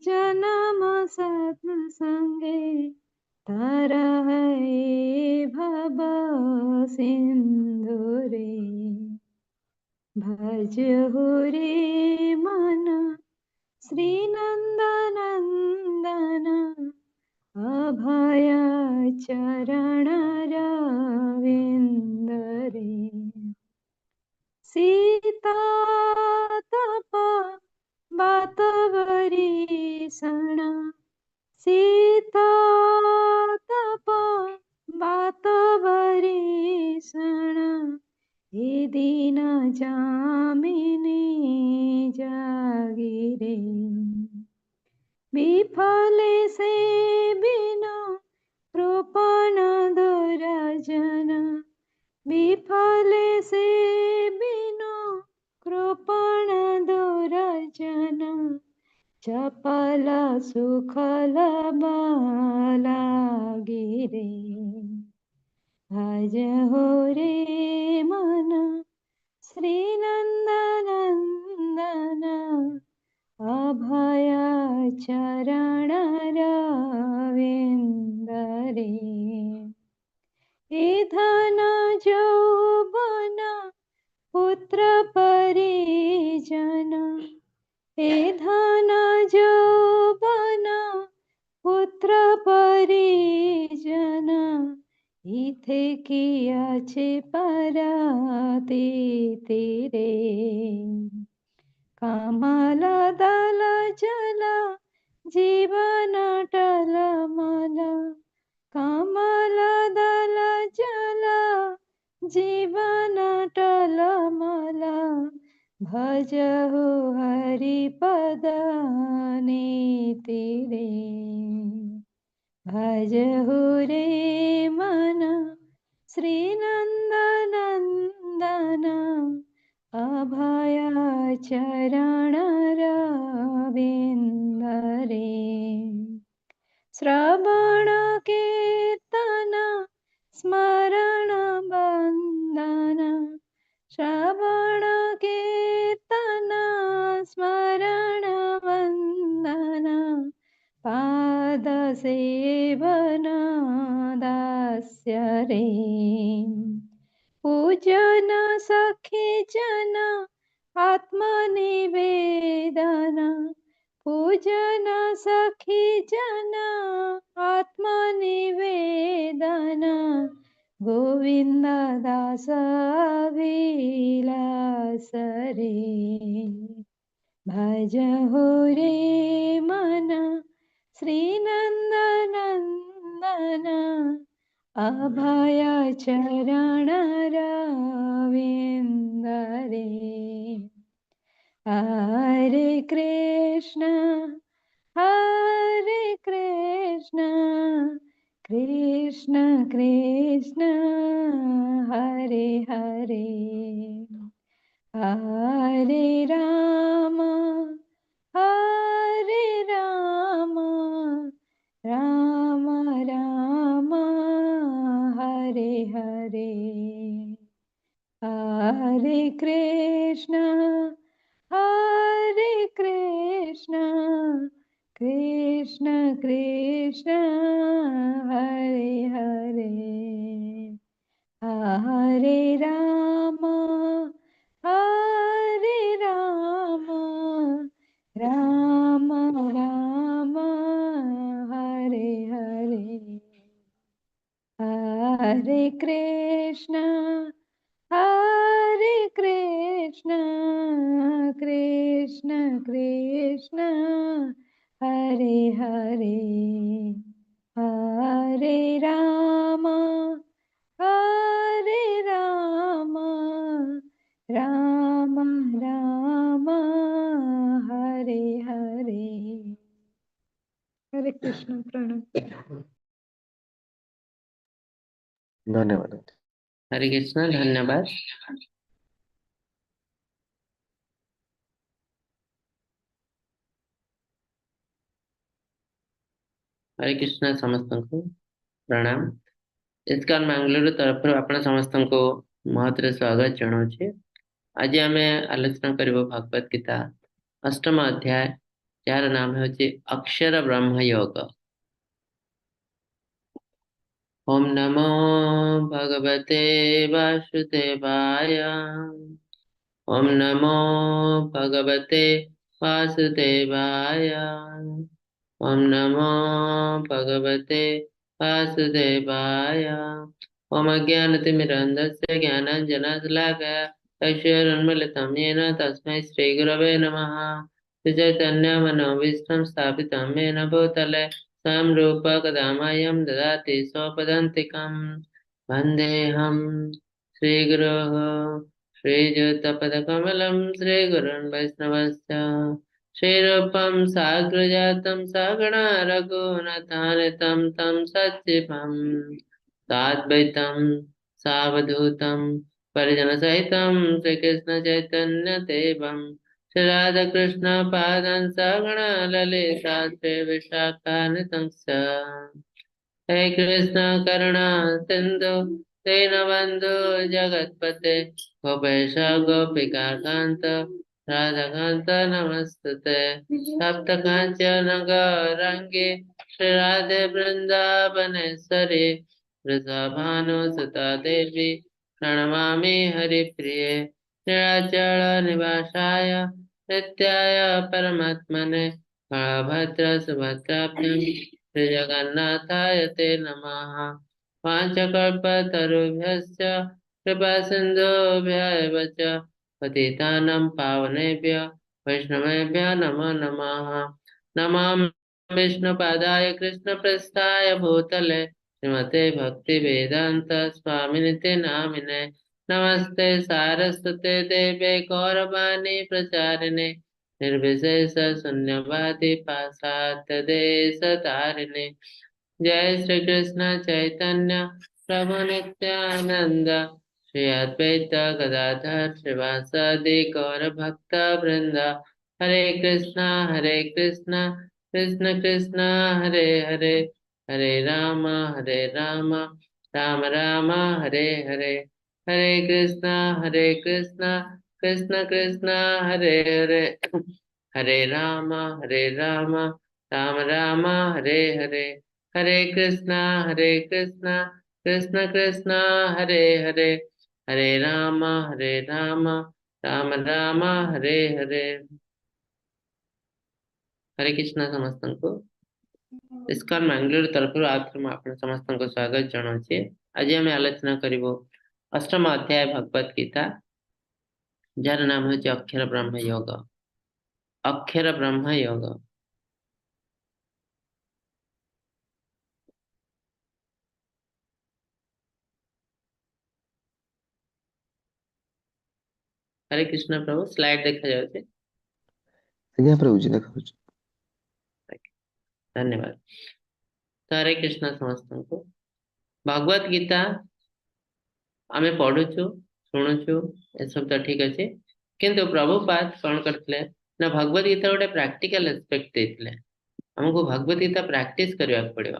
जन्म सत्संगे तरहै भव सिन्धुरे। भज हो रे मन श्री नंदनंदन अभय चरण रविंदरे। सीता तप बात वरीषण सीता तप बात वरीषण हे दीन जामिनी जागिरे। विफले से बिना कृपण दुराजन विफले से बिना कृपण दुराजन चपल सुखल बालागिरे। भज हो रे मन श्री नंदनंदन अभय चरण रविंदरे। हे धन यौवन पुत्र परिजन हे धन यौवन पुत्र परिजन इथे किया छे परातीति रे। कमल दल जल जीवन टलमल कमल दल जल जीवन टलमल भज हो हरिपद नीति रे। भज हो रे मन श्री नंदनंदन अभय चरण रविंदरे। श्रवण कीर्तन स्मरण बंदन श्रवण कीर्तन स्मरण वंदन पाद सेवन दास्य रे। पूजन सखी जन आत्मनिवेदन पूजन सखी जन आत्मनिवेदन गोविंद दास विलास रे। भज हो रे मन श्री नंदनंदन अभय चरण रविंदरे। हरे कृष्ण कृष्ण कृष्ण हरे हरे हरे राम राम राम हरे हरे। हरे कृष्ण कृष्ण कृष्ण हरे हरे हरे राम राम राम हरे हरे। हरे कृष्ण कृष्ण कृष्ण हरे हरे हरे राम राम राम हरे हरे। हरे कृष्ण प्रणव। धन्यवाद। हरे कृष्ण धन्यवाद। हरे कृष्ण समस्त को प्रणाम। इस्कॉन मंगलुरु तरफ आपण समस्त को महत्व स्वागत जनाऊे। आज आम आलोचना करब भगवत गीता अष्टम अध्याय जार नाम है अक्षर ब्रह्म योग। ओम नमो भगवते वासुदेवाय। ओम नमो भगवते वासुदेवाय। ओम नमो भगवते वासुदेवाय। ओम अज्ञानतिमिरन्धस्य ज्ञानाञ्जनशलाकया चक्षुरुन्मीलितं येन तस्मै श्रीगुरवे नमः। श्रीचैतन्यमनोभीष्टं स्थापितं येन भूतले स्वयं रूप कदा मह्यं ददाति स्वपदान्तिकं। वन्देऽहं श्रीगुरोः श्रीयुतपदकमलं श्रीगुरुन् वैष्णवस्य श्रीरूपं साग्रजातं सगणा रघुनाथान्वितं तं सच्चिवं साद्वैतं सावधूतं परिजनसहितं श्रीकृष्णचैतन्यदेवं श्रीराधाकृष्णपादान् सगणा ललिता श्रीविशाखान्वितं हे कृष्ण करुणा सिंधु दीनबंधु जगतपते गोपेश गोपिका कांत राधाकांत नमस्तुते सप्त कांचन गौरांगी श्री राधे वृंदावनेश्वरी वृषभानुसुता देवी प्रणमामि हरिप्रिये नीलाचल निवासाय नित्याय परमात्मने बलभद्र सुभद्राभ्यां श्री जगन्नाथाय ते नमः। वाञ्छकल्पतरुभ्यश्च कृपा सिन्धुभ्यः च पतितानां पावनेभ्यः वैष्णवेभ्यः नमो नमः। नमामि विष्णुपादाय कृष्णप्रस्थाय भूतले श्रीमते भक्तिवेदान्त स्वामिनिते नामिने। नमस्ते सारस्वते देवे गौरवाणी प्रचारिणे निर्विशेष शून्यवादी पाश्चात्य देश तारिणे। जय श्री कृष्ण चैतन्य प्रभु नित्यानंद श्री अद्वैत गदाधर श्रीवासादि गौर भक्त वृंद। हरे कृष्णा कृष्ण कृष्ण हरे हरे हरे राम राम राम हरे हरे। हरे कृष्णा कृष्ण कृष्ण हरे हरे हरे राम राम राम हरे हरे। हरे कृष्णा कृष्ण कृष्ण हरे हरे हरे राम राम राम हरे हरे। हरे कृष्णा समस्त को इस्कॉन मंगलूर तरफ आप समस्त को स्वागत जनाऊे। आज आम आलोचना करूँ अष्टम अध्याय भगवत गीता जार नाम है अक्षर ब्रह्म योग। अक्षर ब्रह्म योग हरे कृष्ण प्रभु स्लाइड देखा जाए। आज्ञा प्रभु जी देखा। धन्यवाद। तो हरे कृष्ण समस्त को भगवत गीता आमे पढ़ुचु शुणुचु ए सब तो ठीक अच्छे किंतु प्रभुपाद कौन करते ना भगवत गीता गोटे प्रैक्टिकल एस्पेक्ट देते हमको भगवत गीता प्रैक्टिस करने पड़ो।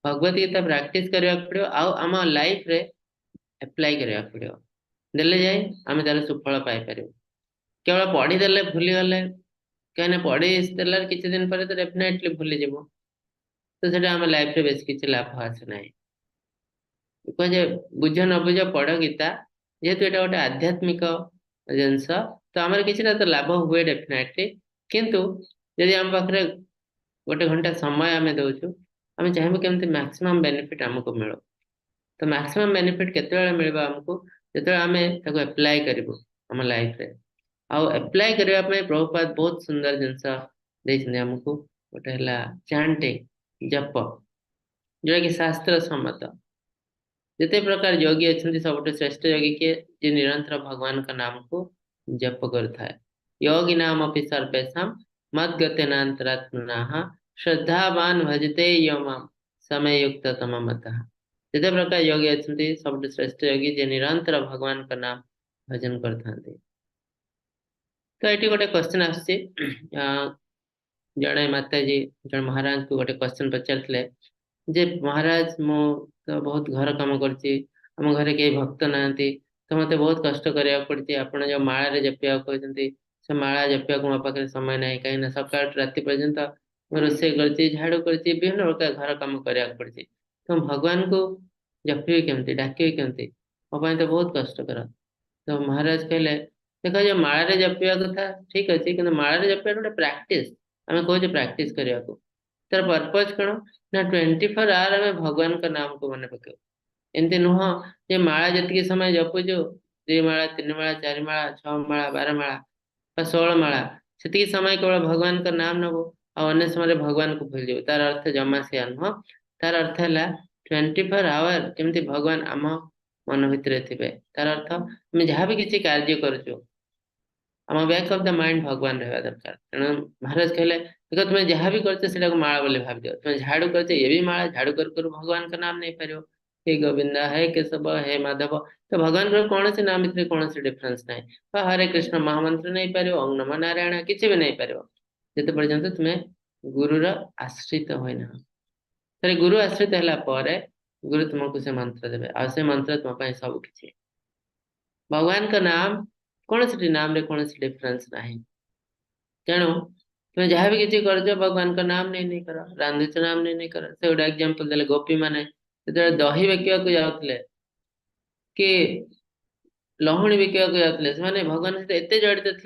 भगवत गीता प्रैक्टिस करने पड़ो आम लाइफ रे अप्लाई करने पड़ो देले जाए आम तार सुफल पाइपर। केवल पढ़ीदे भूलीगले कहीं पढ़ी देला किसी दिन पर तो डेफिनेटली भूली जीव तो सेटा आम लाइफ रे बेस किसी लाभ आसे ना। कहे बुझ न बुझ पढ़ गीता जेहेतु ये गोटे आध्यात्मिक जिनस तो आम कि तो लाभ हुए डेफिनेटली किंतु यदि आम पाखे गोटे घंटा समय आम दौचु आम चाहिए केमती मैक्सिमम बेनिफिट आमको मिलो। तो मैक्सिमम बेनिफिट केते मिल आमको जो आम एप्लाय करूँ आम लाइफ रे आउ एप्लाय करने प्रभुपाद बहुत सुंदर जिनस देते आमको गोटे चैंटिंग जप जोटा कि शास्त्र सम्मत जिते प्रकार योगी अच्छा सब श्रेष्ठ योगी किए जे निरंतर भगवान का नाम को जप करता योगी नाम अपनी सर्वेशा मद्गतेनांतरात्मना श्रद्धावान भजते यम समय युक्त तम मत। जिते प्रकार योगी अच्छा सब श्रेष्ठ योगी जे निरंतर भगवान का नाम भजन करता। तो ये गोटे क्वेश्चन आसचे जड़े माताजी जड़े महाराज को गोटे क्वेश्चन पचारे जे महाराज मु तो बहुत घर कम करम घरे कई भक्त ना तो मत बहुत कष्ट करा पड़ी आप जो माला जपिया कहते से माला जपिया को मो पाखे समय नहीं कहीं सकाल राति पर्यंत रोषे कर झाड़ू कर विभिन्न प्रकार घर कम करा पड़ी तो भगवान को जपिबे केमती डाकिबे केमती मो तो बहुत कष्टकर तो महाराज कहले देखो जो माला जपिया कथा ठीक अच्छे कि माला जपिया गोटे प्राक्टिस आम कहे प्राक्टिस करने को तार पर्पज कौन ना 24 आवर आम भगवान का नाम को मन पक एमती नुह जे माला जी समय जपुचु 2 माला 3 माला 4 माला 6 माला 12 माला 16 माला से समय केवल भगवान का नाम नब अन्य समय भगवान को भूल जाऊ तार अर्थ जमा से नुह तार अर्थ है 24 आवर जमी भगवान आम मन भितर थे तार अर्थ आम जहाँ भी किसी कार्य करुचु आम बैक ऑफ द माइंड भगवान रहा दरकार तेणु महाराज कहले देखो तुम्हें जहाँ भी करते माला बोली भाव दियो तुम्हें झाड़ू करते ये भी माला झाड़ू कर भगवान का नाम नहीं पार हे गोविंदा हे केशव हे माधव तो भगवान को कौन से नाम भितर कौन से डिफरेंस ना हरे कृष्ण महामंत्र नहीं पार ओं नमो नारायण किसी भी नहीं पार जिते पर्यंत तुम्हें गुरुर आश्रित होना तेरे गुरु आश्रित है गुरु तुमको से मंत्र देवे आ से मंत्र तुम सब किसी भगवान का नाम कौन सी नाम रे कौन सी डिफरेंस ना तेणु तुम्हें जहाँ भी किसी कर भगवान का नाम नहीं करो रांधुच नाम नहीं करो से गोटे एग्जांपल देले गोपी माने जो दही बेकिया जाते कि लहुणी बिकवा जाते भगवान सहित एत जड़ित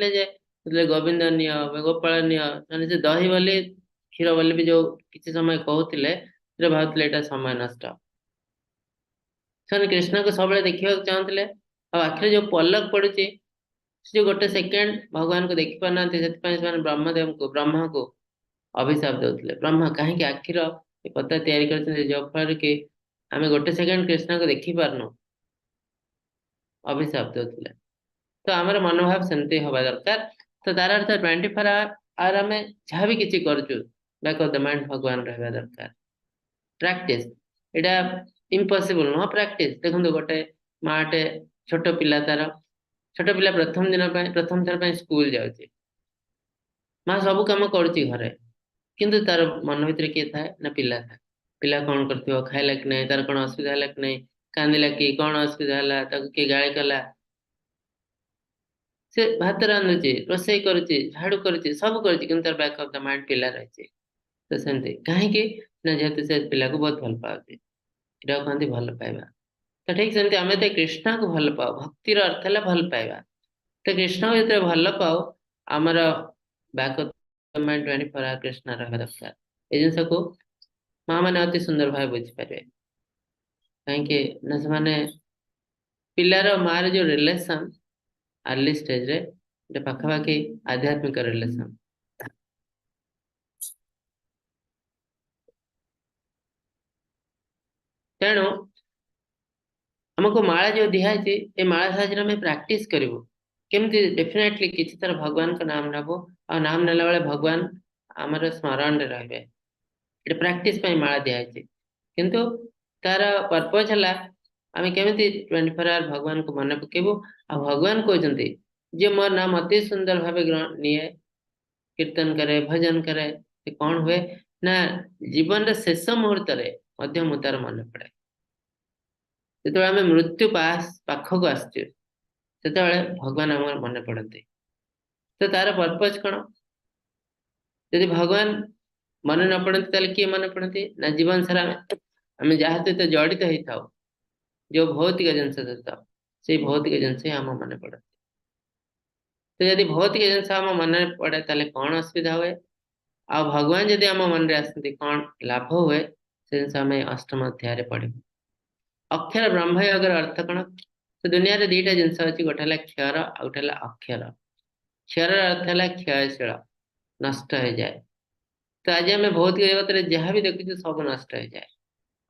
थे गोविंद निय गोपाल निय से दही बोली क्षीर बोली भी जो किसी समय कहते भावुले यहाँ समय नष्ट से कृष्ण को सब देखा चाहते आखिर जो पलक पड़ुची जो गोटे सेकेंड भगवान को देखी पार ना ब्रह्मदेव को ब्रह्मा को अभिशाप देते ब्रह्मा कहीं आखिर पता तैयारी कर जो फल कि आम गोटे सेकेंड कृष्ण को देखी पारनु अभिशाप देते तो आमर मनोभाव सेमती हवा दरकार तो तार अर्थ 24 आवर आम जहाँ भी किसी करुचु बैक ऑफ द माइंड भगवान रहा दरकार प्रैक्टिस यहाँ इम्पॉसिबल नुह प्रैक्टिस देखो गोटे माटे छोट पिला तार छोट पिला प्रथम दिन प्रथम थर स्कूल जाऊँगी माँ सब कम करुच्ची घरे किंतु तार मन भर किए थाए ना पिला था पिला कौन कर खाइला कि नहीं तार कौन असुविधा है कि नहीं कांदिला कि कौन असुविधा है किए गाड़ी कला से भात रांधुची रोषे करुच्ची झाड़ू करुच्ची सब करुच्ची किंतु तार बैक ऑफ द माइंड पिला रही तो सेमती कहीं ना जेहेतु से पिला को बहुत भल पाती यहाँ कहते भल पाइबा तो ठीक सेमती आम तो कृष्ण को भल पाओ भक्तिर अर्थ है भल पाइबा तो कृष्ण को जो भल पाओ आमर back of the mind 24 hour Krishna रहा दरकार ये जिनस को माँ मैंने अति सुंदर भाव बुझीपारे कहीं से पिलार मार जो रिलेशन अर्ली स्टेज रे पाखापाखि आध्यात्मिक रिलेशन तेणु आमको माला जो दिखाई ये माला साहय प्राक्टिस करूँ केमती डेफिनेटली किसी तरह भगवान का नाम नब आ नाम नेला बेले भगवान आमर स्मरण रे ये प्राक्टिस माला दिखाई किंतु तार पर्पज है आम केमी 24 आवर भगवान को मन पकेबू आ भगवान कहते जे मोर नाम अति सुंदर भाव निये कीर्तन करे भजन करे कौन हुए ना जीवन रे शेष मुहूर्त तार मन पड़े जो आम मृत्यु पाखक आसु भगवान आम मन पड़ते तो तार पर्पज कौन यदि भगवान मन न पड़ते किए मन पड़ते ना जीवन सारा आम जहाँ सहित जड़ित होता जो भौतिक जिनस सहित से भौतिक जिनस आम मन पड़ते तो यदि भौतिक जिनस आम मन पड़े ताले कौन असुविधा हुए आ भगवान जदि आम मन रे आसती कौन लाभ हुए से जिनस आम अष्टम अध्याय पढ़ू अक्षर ब्रह्म अगर अर्थ कौन तो दुनिया रे दीटा जिनस अच्छी गोटे है क्षर आ गोटे अक्षर क्षर अर्थ है क्षयशील नष्ट हो जाए तो आज आम भौतिक जगत जहाँ भी देखुचे सब नष्ट हो जाए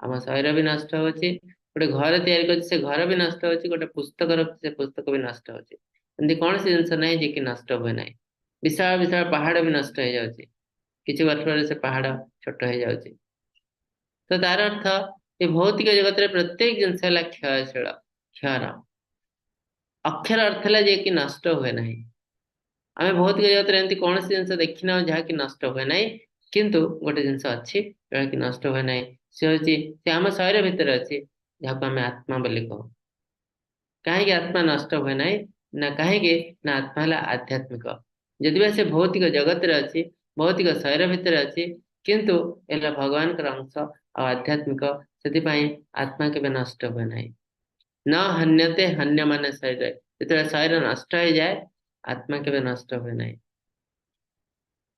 आम शरीर भी नष्ट हो गोटे घर या घर भी नष्ट हो गोटे पुस्तक रखी से पुस्तक भी नष्ट होती कौन सी जिनस ना जी नष्ट हुए ना विशाल विशाल पहाड़ भी नष्ट हो जाए किसी वर्ष से पहाड़ छोट हो जाए तो तार अर्थ ये भौतिक जगत प्रत्येक जिनस है क्षयशील क्षर अक्षर अर्थ है जे कि नष्ट हुए ना आम भौतिक जगत एमती कौन सी जिनस देखना जहाँ कि नष्ट हुए ना किंतु गोटे जिनस अच्छी जोटा कि नष्ट हुए ना सी हूँ आम शरीर भितर अच्छी जहाँ को आम आत्मा बोली कहू कहीं आत्मा नष्ट हुए ना ना कहीं ना आत्मा है आध्यात्मिक जदि से भौतिक जगत रे अछि भौतिक शरीर भितर अछि किंतु एला भगवान कर अंश और आध्यात्मिक से आत्मा के नष्ट हुए नहीं न हन्यते हन्य माने शरीर जो शरीर नष्ट हो जाए आत्मा के नष्ट हुए नहीं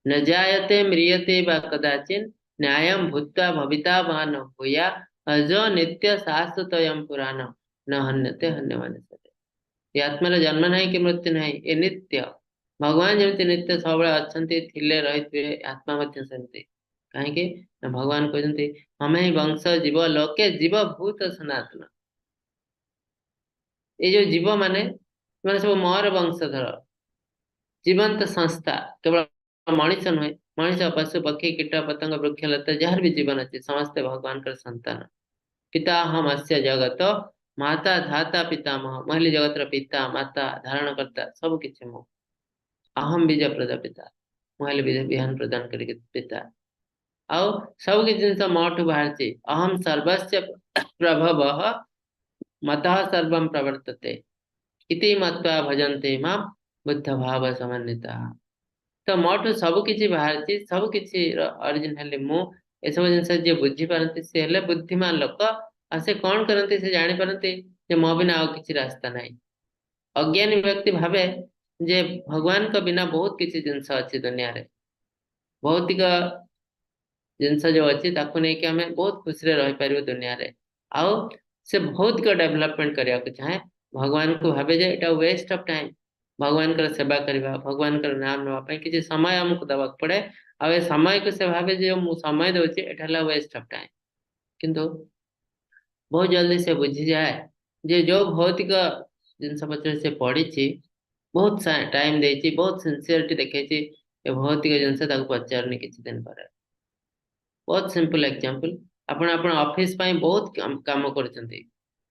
न जायते म्रियते वा कदाचिन न्यायम भूत्वा भविता वा न भूया अजो नित्य शाश्वतयम पुराण न हन्यते हन्य माने शरीर ये आत्मार जन्म नहीं कि मृत्यु नहीं ये नित्य भगवान जमी नित्य सब अच्छा थिले रही आत्मा सेमती कहीं भगवान कहते हमें ही वंश जीव लोके जीव भूत सनातन ये जो जीव माने माने सब मोर वंशधर जीवंत संस्था केवल मनीष नुहे मनीष पशु पक्षी कीट पतंग वृक्ष लता जार भी जीवन अच्छे समस्ते भगवान कर संतान पिता हम अस्य जगत माता धाता पितामह महिली जगत पिता माता धारण करता सब किसी मो अहम बीज प्रजापिता महिली बीज विहान प्रदान करके पिता आउ सब किसी जिनस मोठू बाहर अहम सर्वस्य प्रभव मतः सर्वं प्रवर्तते इति मत्वा भजन्ते मां बुद्ध भाव समन्विता तो मोठू सब किसी बाहर सब किसी ओरिजिन मु ए सब जिनस जे बुझी पारती से हेले बुद्धिमान लोक आ से कौन करती से जानी पारती जे मो बिना आउ किसी रास्ता नहीं अज्ञानी व्यक्ति भावे जे भगवान का बिना बहुत किसी जिनस अच्छी दुनिया रे भौतिक जिनस जो अच्छी ताकू नहीं कि हमें बहुत खुशी रही पार दुनिया रे आउ से भौतिक डेवलपमेंट करने को चाहे भगवान को भावे जे एटा वेस्ट ऑफ टाइम भगवान कर सेवा करवा भगवान कर नाम नापी किसी समय आमको दवा पड़े आ समय को से भावे जो मु समय दूसरी एटा वेस्ट ऑफ टाइम किंतु बहुत जल्दी से बुझी जाए जे जो भौतिक जिनस पचर से पढ़ी बहुत टाइम देती बहुत सिंसियरिटी देखी भौतिक जिनस पचारनी किसी दिन पर बहुत सिंपल एग्जांपल आपण आपण ऑफिस पाई बहुत काम करछंती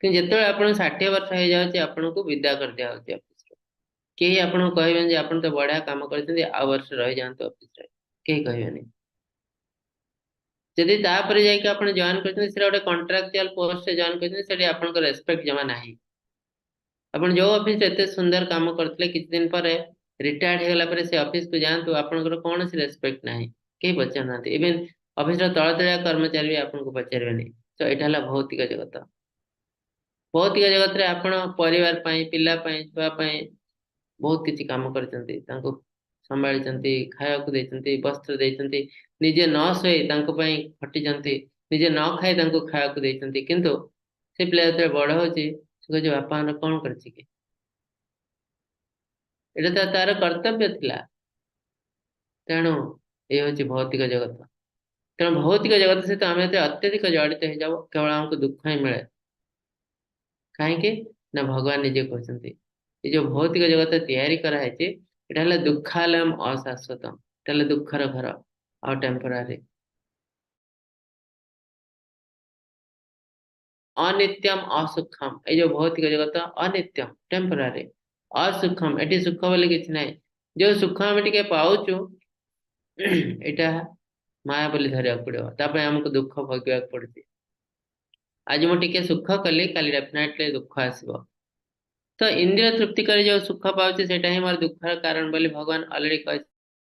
कि जेतेबेले आपण 60 वर्ष हो जाउची आपण को विदा कर दिया होची ऑफिस रे केही आपण कहबेन जे आपण तो बढ़िया काम करछंती आ वर्ष रह जानते ऑफिस रे केही कहबेनी जदि तापर जाय कि आपण जॉइन करछंती सेरा ओटे कॉन्ट्रैक्चुअल पोस्ट से जॉइन करछंती सेठी आपण को रेस्पेक्ट जमा नाही आपण जो ऑफिस रे एते सुंदर काम करथले किछ दिन पर रिटायर्ड हे गला पर से ऑफिस को जानतो आपण को कोन से रेस्पेक्ट नाही केही पछन नाते इवन ऑफिस रो तळ तळिया कर्मचारी भी आपन को पचारबेनी तो एटा हला भौतिक जगत भौतिक जगत रे आपण परिवार पई पिल्ला पई छुआ पई बहुत किछि काम करचंती तांको संभाळचंती खाया को देचंती वस्त्र देचंती निजे न सोई तांको पई खटिचंती निजे न खाई तांको खाया को देचंती किंतु से पिला जते बड़ होची से जो बापा न कोन करछि कि एटा तो तार कर्तव्य थिला तेणु ए होची भौतिक जगत तेणु भौतिक जगत सहित आम अत्यधिक जड़ित हो जाओ केवल हमको दुख ही मिले कहीं ना भगवान निजे कहते ये जो भौतिक जगत तैयारी कराई दुखालयम अशाश्वतम एटा दुखर घर और टेम्पोरारी अनित्यम असुखम ये जो भौतिक जगत अनित्यम टेम्पोरारी असुखम एटी सुख बोले किसी ना जो सुख आम टे पाचु एटा माया बोली धरिया पड़ो ताप आमको दुख भोगवा पड़ती आज मुझे सुख कली काली डेफिनेटली दुख आसब तो इंद्रिय तृप्ति कर जो सुख पाऊँ से मोर दुखर कारण बोली भगवान अलरेडी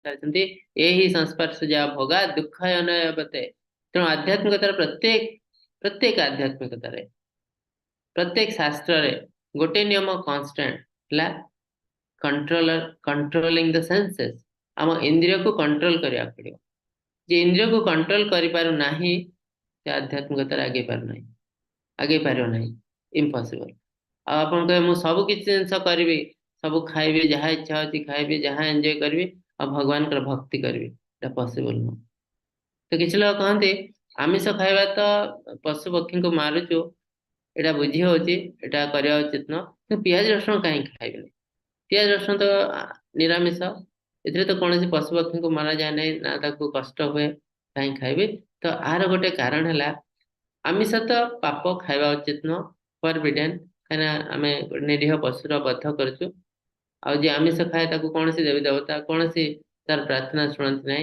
कहते यही संस्पर्श जा भोगा दुख अनयते तेणु आध्यात्मिकतार प्रत्येक प्रत्येक आध्यात्मिकतार प्रत्येक शास्त्र रे गोटे नियम constant controller controlling the senses आम इंद्रिय को कंट्रोल करिया पड़ो जे इंद्रिय को कंट्रोल करि पारु नाही से आध्यात्मिकतार आगे पारु नाही आगे पार नहीं इम्पॉसिबल आपन कहे मु सब किसी जिनस करी सब खाइबी जहाँ इच्छा होती खाइबी जहाँ एंजॉय करी और भगवान कर भक्ति करी पॉसिबल नुह तो किसी लोग कहते आमिष खाइबा तो पशु पक्षी को मारुचु एटा बुझी होची एटा करिया उचित न तो पियाज रसुण कहीं खाइबे पियाज रसुण तो निरामिष एथिरे तो कौन पशु पक्षी को मारा जाए नहीं ना ताको कष्ट हुए कहीं खाइबे तो आर गोटे कारण है आमिष तो पाप खाइबा उचित न फॉरबिडेन कहीं आम निरीह पशुर बध करचु आउ आमिष खाए ताको कौन देवी देवता कौन तार प्रार्थना शुणती ना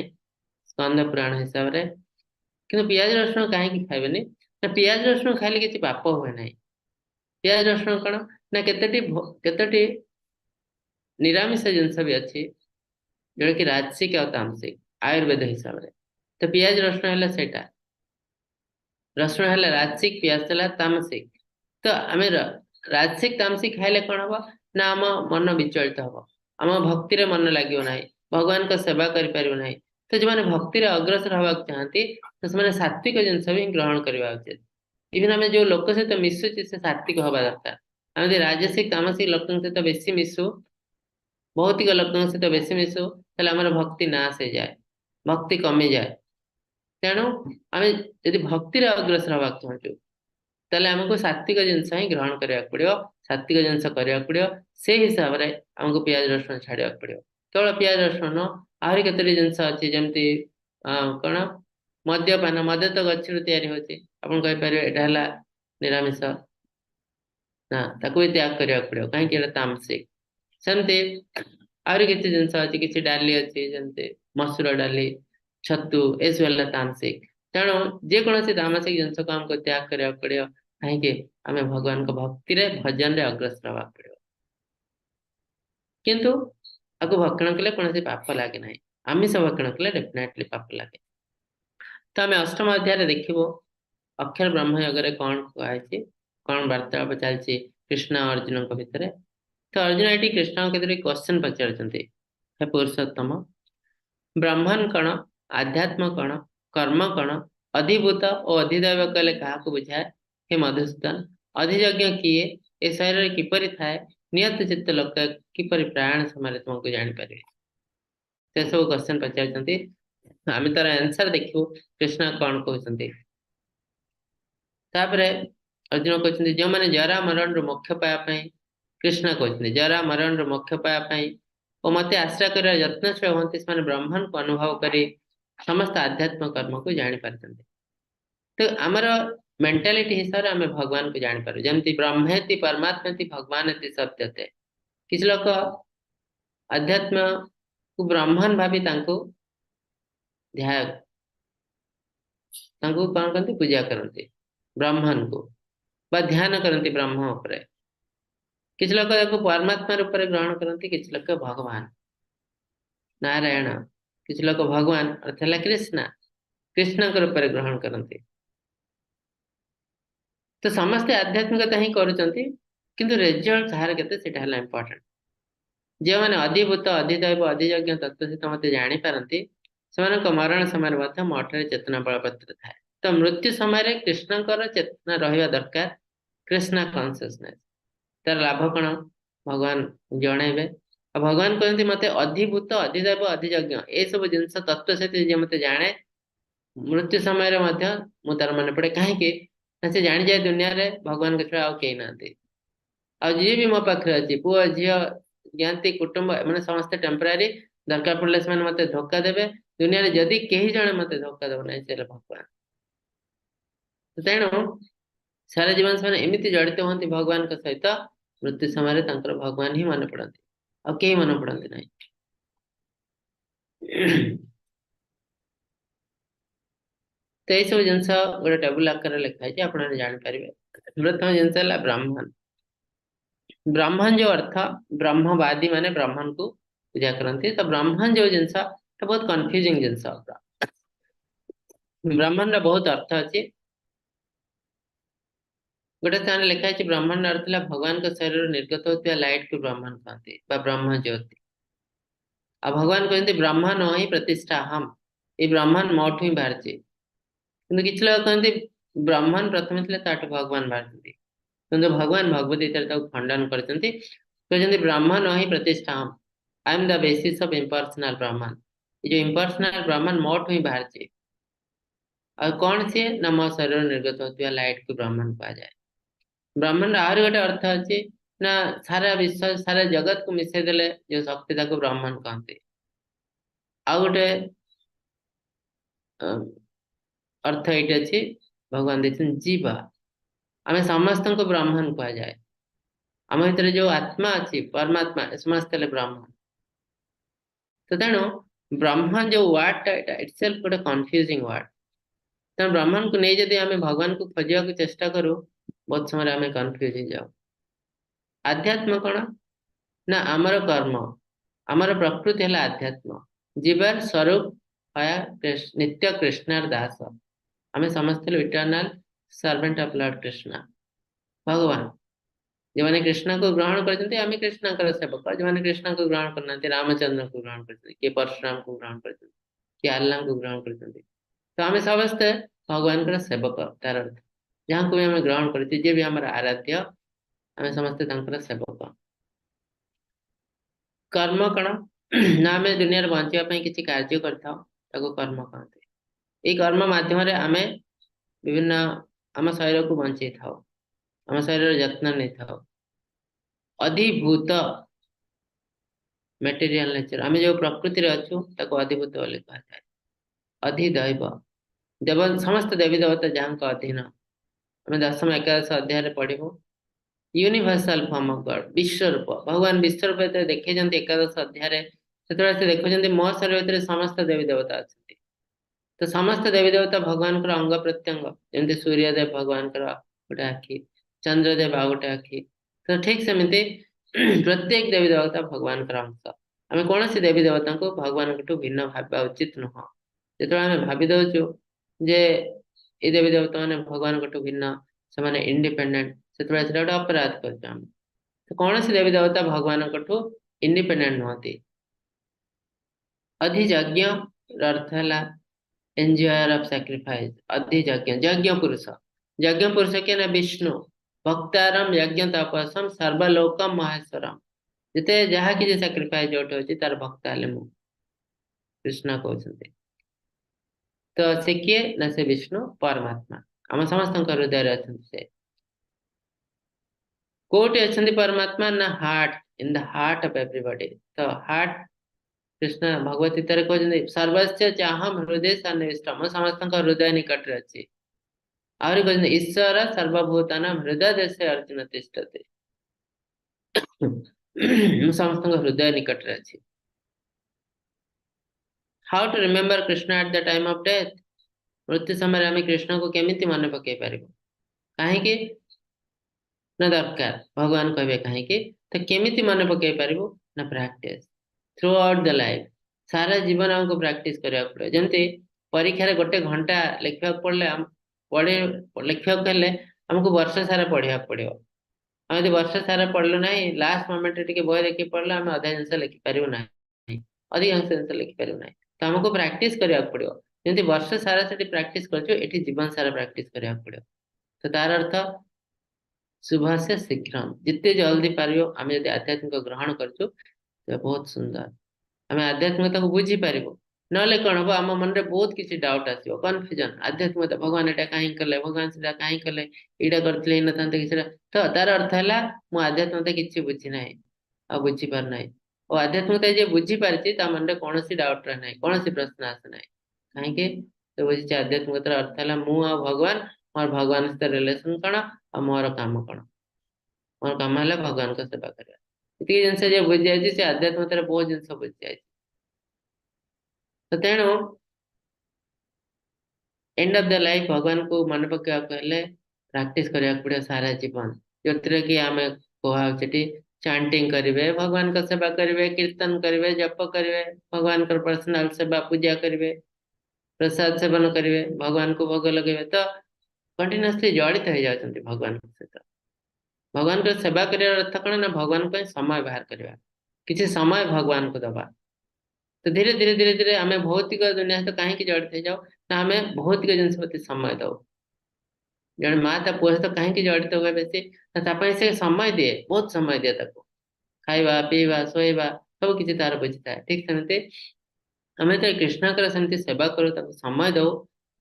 स्कंद पुराण हिसाब से कि पियाज रसुण कहीं खाइबेनी ना पियाज रसुण खाइले किसी पाप हुए ना पियाज रसुण कौन ना केतोटी निरामिष जिनस भी अच्छी जोटा कि राजसिक और तामसिक आयुर्वेद हिसाब से। तो पियाज रसुण है सेटा, रसुण है राजसिक, पियाज है तामसिक। तो आम राजसिक तामसिक खाइले कौन हम ना आम मन विचलित हम, आम भक्ति रे मन लगे ना, भगवान का सेवा करें। तो जो मैंने भक्ति रे अग्रसर हवा चाहती तो से सात्विक जिनस भी ग्रहण करवा उचित। इवन आम जो लोक सहित मिशुचे से सात्विक हवा दरकार। आम राजसिक तामसिक लोक सहित बेसी मिशु, भौतिक लोक सहित बेसी मिशु, आमर भक्ति नाश हो जाए, भक्ति कमी जाए। तेणु आम यदि भक्ति रे अग्रसर हवा चाहूँ ताले हमको सात्विक जिनस ही ग्रहण करने पड़ो, सात्विक जिनस करने पड़ो। से हिसाब से आमको प्याज रसुण छाड़ा पड़ो। केवल प्याज रसुण आहरी केतरी जिनस अच्छी जमती कौन मद्यपान, मद तो गच्छर तैयारी होची, आपन कहि परिबे एटा हला निरामिष ना, ताकू भी त्याग करने पड़ो कहीं तामसिक। सेमती आहरी किसी जिनस अच्छी, किसी डाली अच्छी जमती मसूर डाली, छतु ए सब तामसिक। तेणु जेकोसी तामसिक जिनस को आमको त्याग करने पड़ो कहीं आम भगवान को भक्ति रे भजन रे अग्रसर हवा पड़ो। किंतु आपको भक्षण कले कौन पाप लगे ना, आमिष भक्षण कले डेफिनेटली पाप लगे। तो आम अष्टम अध्याय देखिबो अक्षर ब्रह्म योग कौन कहुई, कौन वार्तालाप चलती कृष्ण और अर्जुन भितर। तो अर्जुन ये कृष्ण के क्वेश्चन पचार, हे पुरुषोत्तम ब्रह्मण कण, आध्यात्म कण, कर्म कण, अधिभूत और अधिदैव कले क्या बुझाए। हे मधुसूदन अधियज्ञ किए, ए शरीर किपरि थाए, नियत चित्त लोक किपरि प्राण समय तुमको जापर। से सब क्वेश्चन पचार आम तार आंसर देखू कृष्ण कौन कहते। अर्जुन कहते जो मैंने जरा मरण मोक्ष पायापी, कृष्ण कहते जरा मरण मोक्ष पायापी और मत आश्रय कर यत्नशील हमें से ब्रह्मण को अनुभव कर समस्त आध्यात्म कर्म को जापर। तो आमर मेंटालिटी हिसाब से आम भगवान को जापर जमी ब्रह्मेति परमात्मेति भगवान सत्यते। किसी लोग अध्यात्म को ब्रह्मण भावी ध्यान कौन करते पूजा करते ब्रह्मण को बा ध्यान करते ब्रह्म उपरे। किसी लोग परमात्मा रूप में ग्रहण करते, किसी लोग भगवान नारायण, किसी लोग भगवान अर्थात कृष्ण, कृष्ण के रूप में ग्रहण करते। तो समस्ते आध्यात्मिकता ही करुँच किंतु रिजल्ट कहार केते सेटा हला इंपोर्टेंट। जो मैंने अधिभूत अधिदैव अधियज्ञ तत्व सहित मत जापारती से मरण समय मठे चेतना बलपत्र थाए। तो मृत्यु समय कृष्णकर चेतना रहा दरकार, कृष्णा कॉन्शियसनेस तार लाभ कौन भगवान जनइबे। भगवान कहते मत अधिभूत अधिदैव अधियज्ञ ए सब जिनस तत्व सहित मत जाने मृत्यु समय तार मन पड़े कहीं से जानी जाए दुनिया रे भगवान के छुआ कई ना जी भी मो पाखे अच्छी पुओ झी ज्ञाति कुटुंब मैंने समस्ते टेम्परारी दरकार पड़े से मत धोखा देवे दुनिया रे जदि कहीं जड़े मत धोखा देव ना से भगवान। तेणु सारा जीवन से एमती जड़ित होती भगवान के सहित मृत्यु समय भगवान ही मन पड़ती आ कहीं मन पड़ती ना। तो यही सब जिनस गोटे टेबुल आकार लिखाई आप जापर। प्रथम जिनस है ब्राह्मण। ब्राह्मण जो अर्थ ब्रह्मवादी माने ब्राह्मण को पूजा करती। तो ब्राह्मण जो जिनस बहुत कन्फ्यूजिंग जिनस। ब्राह्मण बहुत अर्थ अच्छी। गोटे स्थान लिखाई ब्राह्मण अर्थ है भगवान के शरीर निर्गत होता लाइट को ब्राह्मण कहते ब्रह्म ज्योति। आ भगवान कहते ब्राह्मण ही प्रतिष्ठा हम, ये ब्राह्मण मोठ ही बाहर किसी लोग कहते ब्राह्मण प्रथम थे भगवान बाहर कि भगवान भगवत गीता खंडन कर ब्राह्मण ही प्रतिष्ठा हम, I am the basis of impersonal ब्राह्मण। ये जो इम्पर्सनल ब्राह्मण मोठ ही बाहर और कौन सी ना मो शरीर निर्गत होता लाइट को ब्राह्मण कहा जाए। ब्राह्मण आहरी गोटे अर्थ अच्छी ना सारा विश्व सारा जगत को मिसई देले जो शक्ति ब्राह्मण कहते। आ गोटे अर्थ ये अच्छी भगवान देखते जीवा आम समस्त को ब्राह्मण कह जाए। आम भर जो आत्मा अच्छी परमात्मा समस्त ब्राह्मण। तो तेणु ब्राह्मण जो वार्ड इटसेल्फ गोटे कन्फ्यूजिंग वार्ड। तेणु ब्राह्मण को नहीं जदि आम भगवान को खोजा चेष्टा करूँ बहुत समय आम कन्फ्यूज हो जाऊ। आध्यात्म कौन ना आमर कर्म आमर प्रकृति है आध्यात्म जीवार स्वरूप है नित्य कृष्णार दास आम समस्त इटर्नाल सर्वेंट ऑफ लॉर्ड कृष्णा भगवान जो मैंने कृष्ण को ग्रहण करते आम कृष्ण सेवक जो मैंने कृष्ण को ग्रहण करना रामचंद्र को ग्रहण करते किए परशुराम को ग्रहण करते किए आल्ला को ग्रहण करते तो आम समस्ते भगवान का सेवक तार अर्थ जहाँ को भी आम ग्रहण करते जी भी आम आराध्य आम समस्ते सेवक कर्म कण ना आम दुनिया बचापी किसी कार्य कर कर्म कहते ये कर्म मध्यम आम विभिन्न आम शरीर को बचे था आम शरीर जत्न नहीं था अधिभूत मेटेरियल नेचर आम जो प्रकृति अच्छु अधिभूत बोली कहता है अधिदैव देव समस्त देवी देवता जहाँ अधीन आम दशम एकादश अध्याय पढ़ू यूनिवर्सल फॉर्म ऑफ गॉड विश्वरूप भगवान विश्वरूप देखते एकादश अध्याय से देखुं मो शरीर भीतर समस्त देवी देवता अच्छा तो समस्त देवी देवता भगवान अंग प्रत्यंग जमी सूर्यदेव भगवान गोटे आखि चंद्रदेव आ गोटे आखि तो ठीक सेमती प्रत्येक देवी देवता भगवान अंश आम कौन सी देवी देवता को भगवान भिन्न भाव उचित नुह जो आम भावी दौचु जे ये देवी देवता मैंने भगवान भिन्न से इंडिपेंडेंट से गोटे अपराध कर तो कौन सी देवी देवता भगवान इंडिपेंडेंट नुहति अधियज्ञ अर्थ है एंजॉयर ऑफ सैक्रिफाइस अधियज्ञ यज्ञ पुरुष के ना विष्णु भक्तारम यज्ञ तपसम सर्वलोकम महेश्वरम जिते जहाँ कि सैक्रिफाइस जोटे अच्छी तार भक्त हेले मु कृष्ण कहते तो से किए ना से विष्णु परमात्मा आम समस्त हृदय अच्छा से कोटि अच्छा परमात्मा ना heart in the heart of everybody तो हार्ट कृष्ण भगवत गीता कहते सर्वस्व चाहम हृदय सन्निविष्ट मो समस्त हृदय निकट अच्छी आहरी कहते ईश्वर सर्वभूतान हृदय देश अर्जुन तिष्ठते समस्त हृदय निकट अच्छी how to remember Krishna at the time of death मृत्यु समय आम कृष्ण को केमिति मन पकई पार कहीं ना दरकार भगवान कहे कहीं तो केमिति मन पकई पार ना practice through out the life सारा जीवन आमको प्रैक्टिस करा पड़े जमी परीक्षा गोटे घंटा लिखा पड़े पढ़े लिखा आमको वर्ष सारा पढ़ा पड़ो आम जो वर्ष सारा पढ़लु ना लास्ट मोमेंट टे बही देखिए पढ़ले आम अधा जिन लिखिपारू ना अधिकांश जिन लिखिपारू ना तो आमको प्रैक्टिस करा पड़ो जमी वर्ष सारा से प्रैक्टिस कर जीवन सारा प्रैक्टिस करा पड़ो तो तार अर्थ शुभ से शीघ्र जिते जल्दी पार आम जो आध्यात्मिक ग्रहण कर बहुत सुंदर आम आध्यात्मिकता को बुझी पार ना कौन हम आम मन में बहुत किसी डाउट आसो कन्फ्यूजन आध्यात्मिकता भगवान यहाँ कहीं कले भगवान से कहीं कले यहाँ करते न था कि तो तार अर्थ है मुझे आध्यात्मिकता किसी बुझी ना आ बुझी पार ना और आध्यात्मिकता जी बुझी पारी मन में कौन डाउट रहा ना कौन प्रश्न आसे ना कहीं तो बुझी आध्यात्मिकतार अर्थ है मुझ भगवान मोर भगवान सहित रिलेसन कौन और मोर काम कौन मोर काम है भगवान को सेवा करवा ये जिन बुझी जाए से आध्यात्मिकतार बहुत जिन बुझी जाए तो तेणु एंड ऑफ द लाइफ भगवान को मन पकड़ा प्रैक्टिस करा पड़े सारा जीवन जो कि आम कहे चांटिंग करेंगे भगवान का सेवा करेंगे कीर्तन करेंगे जप करेंगे भगवान का पर्सनल सेवा पूजा करेंगे प्रसाद सेवन करेंगे भगवान को भोग लगे तो कंटिन्यूअसली जड़ित हो जाते भगवान सहित भगवान को सेवा कर अर्थ कौन ना भगवान को समय बाहर करवा किसी समय भगवान को दबा तो धीरे धीरे धीरे धीरे आम भौतिक दुनिया तो कहीं जड़ित हो जाओ ना आम भौतिक जिन प्रति समय दो जन माँ ता पुआ सहित कहीं जड़ित हुए बेसी से समय दिए बहुत समय दिए खाइबा पीवा शोवा सब किसी तार बुझी था ठीक सेमती आम तो कृष्ण सेमती सेवा करूँ समय दो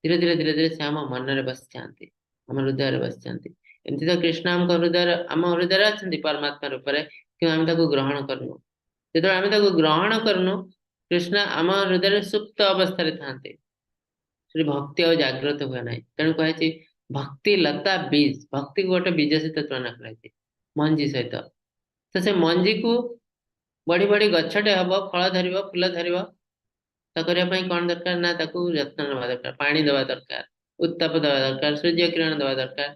धीरे धीरे धीरे धीरे से आम मन में बस जाती आम हृदय बस जाती एमती तो कृष्ण आम हृदय आम हृदय अच्छा परमात्मा रूप में कि आम ग्रहण करनु जो आम ग्रहण करनु कृष्ण आम हृदय सुप्त अवस्था था भक्ति और जागृत हुए ना तेणु कहे भक्ति लता बीज भक्ति को गोटे बीज सहित तुलना कर मंजी सहित तो से मंजी को बढ़ी बढ़ी गछटे हम फल धर फूल धरने कौन दरकार ना जत्न ना दरकार पानी दवा दरकार उत्ताप दवा दरकार सूर्य किरण दवा दरकार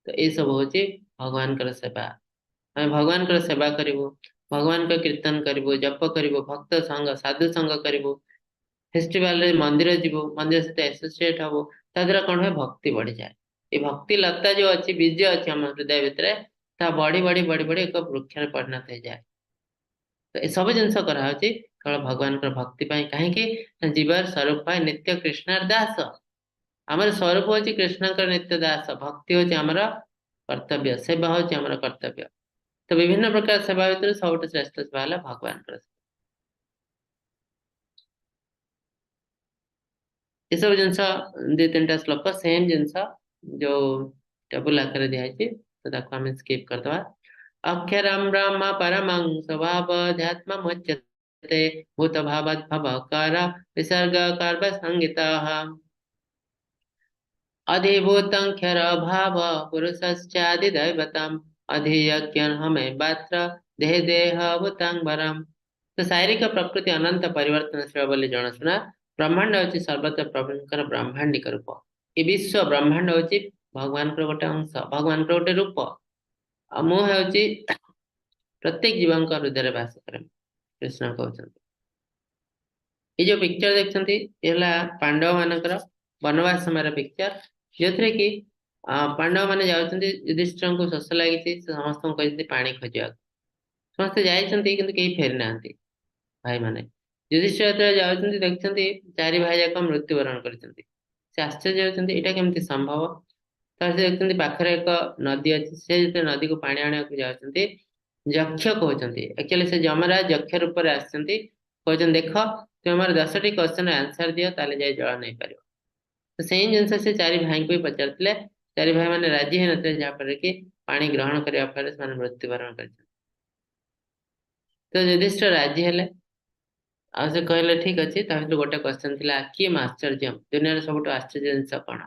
तो ये सब हूँ भगवान सेवा आम भगवान सेवा करूँ भगवान का कीर्तन करिवो जप करिवो भक्त संग साधु संग करिवो फेस्टिवल रे मंदिर जीवो मंदिर सहित एसोसिएट हबो ता द्वारा कौन है भक्ति बढ़ी जाए ये भक्ति लता जो अच्छी बीज अच्छी हम हृदय भितर ता बढ़ी बढ़ी बढ़ी बढ़ी एक वृक्ष में परिणत हो जाए तो ये सब जिन कराहଉଛି केवल भगवान भक्ति कहीं जीवर स्वरूप नित्य कृष्णर दास आमर स्वरूप हूँ कृष्ण नित्य दास भक्ति हूँ आमर कर्तव्य सेवा हूँ आमर कर्तव्य तो विभिन्न प्रकार सेवा भितर सब श्रेष्ठ सेवा है भगवान ये सब जिन दु तीन श्लोक सेम जिनस जो टेबुल आकार दिखाई तो ताको आम स्किप करदे अक्षरम ब्रह्म परमं स्वभावध्यात्ममुच्यते भूत भावद्भवकार विसर्ग कार्य संगीता अधिभूतं क्षर भाव पुरुषश्चादिदैवतम् अधियज्ञं हमें बात्र देह देहभूतांबरम तो शारीरिक प्रकृति अनंत परिवर्तनशील बोली जनाशुना ब्रह्मांड हूँ सर्वत्र प्रभुंकर ब्रह्मांडिक रूप ये विश्व ब्रह्मांड हूँ भगवान गोटे अंश भगवान गोटे रूप और मुझे प्रत्येक जीवन का हृदय बास करे कृष्ण कहते ये जो पिक्चर देखते पांडव मानकर वनवास समय पिक्चर जो थे कि पांडव मैंने जाऊँच युधिष्ठिर को शोष लगी समस्त कहते पा खोजा समस्त जाइए कहीं फेरी ना भाई माने युधिष्ठिर जो जाऊँच देखते चारि भाई जाक मृत्युवरण कर आश्चर्य होती यहाँ केमती संभव तो से देखते पाखरे एक नदी अच्छी से जो नदी को पानी आने जाती यक्ष कहते एक्चुअली से जमराज यक्ष रूप में आते देख तुम हमारे 10टी क्वेश्चन आंसर दियो ताले जाए जल नहीं पार तो सेम जिनस से चारि भाई को भी पचार चारि भाई मैंने राजी हो ना जहाँफल कि पानी ग्रहण करने फल से मृत्युवरण कर तो युधिष्ठिर राजी हेले आ से कहले ठीक अच्छे गोटे क्वेश्चन थी किम आश्चर्य दुनिया सब आश्चर्य जिनस कौन